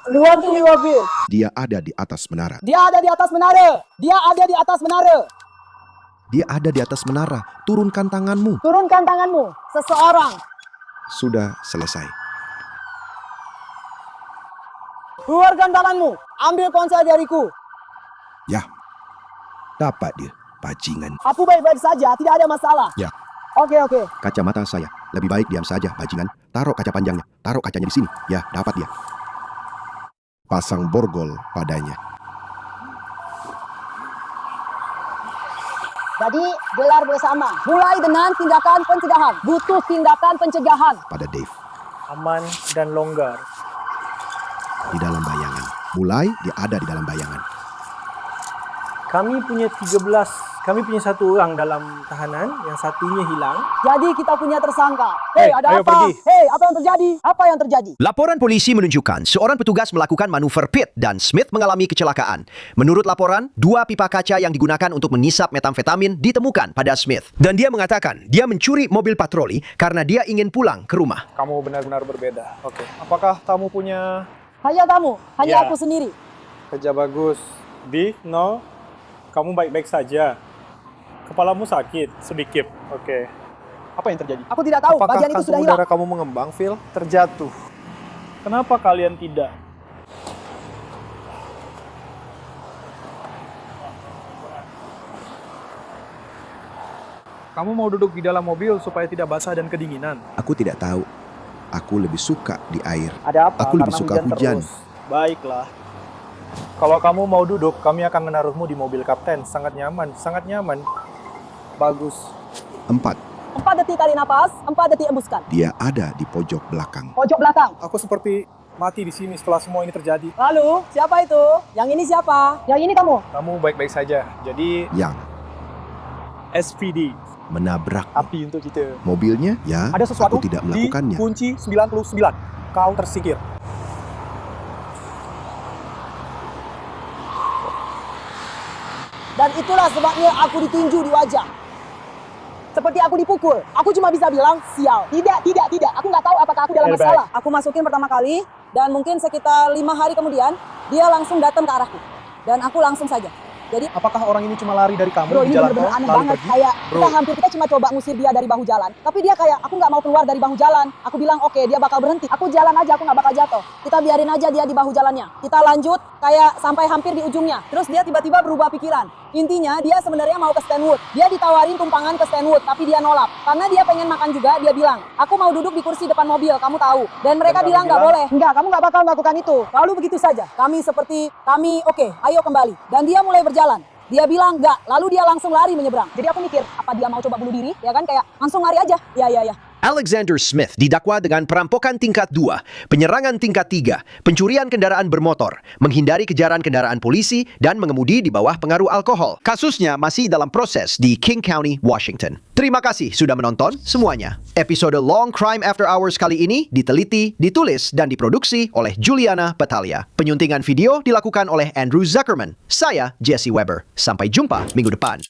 Keluar dari mobil. Dia ada di atas menara. Dia ada di atas menara. Dia ada di atas menara. Dia ada di atas menara. Turunkan tanganmu. Turunkan tanganmu. Seseorang. Sudah selesai. Keluarkan tanganmu. Ambil ponsel dariku. Ya, dapat dia. Bajingan. Aku baik-baik saja. Tidak ada masalah. Ya, Oke. kacamata saya. Lebih baik diam saja, bajingan. Taruh kaca panjangnya. Taruh kacanya di sini. Ya, dapat dia. Pasang borgol padanya. Jadi, gelar bersama. Mulai dengan tindakan pencegahan. Butuh tindakan pencegahan. Pada Dave. Aman dan longgar. Di dalam bayangan. Mulai dia ada di dalam bayangan. Kami punya 13. Kami punya 1 orang dalam tahanan, yang satunya hilang. Jadi kita punya tersangka. Hei, ada ayo apa? pergi. Hei, apa yang terjadi? Apa yang terjadi? Laporan polisi menunjukkan seorang petugas melakukan manuver pit dan Smith mengalami kecelakaan. Menurut laporan, 2 pipa kaca yang digunakan untuk mengisap metamfetamin ditemukan pada Smith. Dan dia mengatakan dia mencuri mobil patroli karena dia ingin pulang ke rumah. Kamu benar-benar berbeda. Oke. Apakah kamu punya... Hanya kamu, hanya Ya. aku sendiri. Kerja bagus. B, no. Kamu baik-baik saja. Kepalamu sakit sedikit. Oke. Apa yang terjadi? Aku tidak tahu, Apakah bagian itu kantung sudah hilang. udara kamu mengembang, Phil? Terjatuh. Kenapa kalian tidak? Kamu mau duduk di dalam mobil supaya tidak basah dan kedinginan. Aku tidak tahu. Aku lebih suka di air. Ada apa? Aku lebih Karena suka hujan. terus. Baiklah. Kalau kamu mau duduk, kami akan menaruhmu di mobil kapten. Sangat nyaman, sangat nyaman. Bagus. 4. 4 detik tarik napas, 4 detik embuskan. Dia ada di pojok belakang. Pojok belakang. Aku seperti mati di sini setelah semua ini terjadi. Lalu, siapa itu? Yang ini siapa? Yang ini kamu. Kamu baik-baik saja. Jadi, Yang SPD. menabrak Api untuk kita. mobilnya. Ya, Ada sesuatu aku tidak di melakukannya. kunci 99. Kau tersingkir. Dan itulah sebabnya aku ditinju di wajah. Seperti aku dipukul. Aku cuma bisa bilang, sial. Tidak. Aku nggak tahu apakah aku dalam masalah. Aku masukin pertama kali, dan mungkin sekitar 5 hari kemudian, dia langsung datang ke arahku. Dan aku langsung saja. Jadi, apakah orang ini cuma lari dari kamu bro, di ini jalan benar-benar tol, aneh lalu banget. pergi? Kayak Bro. kita cuma coba ngusir dia dari bahu jalan. Tapi dia kayak, aku nggak mau keluar dari bahu jalan. Aku bilang, oke, dia bakal berhenti. Aku jalan aja, aku nggak bakal jatuh. Kita biarin aja dia di bahu jalannya. Kita lanjut kayak sampai hampir di ujungnya. Terus dia tiba-tiba berubah pikiran. Intinya dia sebenarnya mau ke Stanwood. Dia ditawarin tumpangan ke Stanwood, tapi dia nolak. Karena dia pengen makan juga, dia bilang, aku mau duduk di kursi depan mobil, kamu tahu. Dan mereka bilang nggak boleh. Enggak, kamu nggak bakal melakukan itu. Lalu begitu saja. Kami oke, ayo kembali. Dan dia mulai berjalan. Dia bilang enggak, lalu dia langsung lari menyeberang. Jadi aku mikir, apa dia mau coba bunuh diri? Ya kan, kayak langsung lari aja. Ya. Alexander Smith didakwa dengan perampokan tingkat 2, penyerangan tingkat 3, pencurian kendaraan bermotor, menghindari kejaran kendaraan polisi, dan mengemudi di bawah pengaruh alkohol. Kasusnya masih dalam proses di King County, Washington. Terima kasih sudah menonton semuanya. Episode Long Crime After Hours kali ini diteliti, ditulis, dan diproduksi oleh Juliana Batalha. Penyuntingan video dilakukan oleh Andrew Zuckerman. Saya Jesse Weber. Sampai jumpa minggu depan.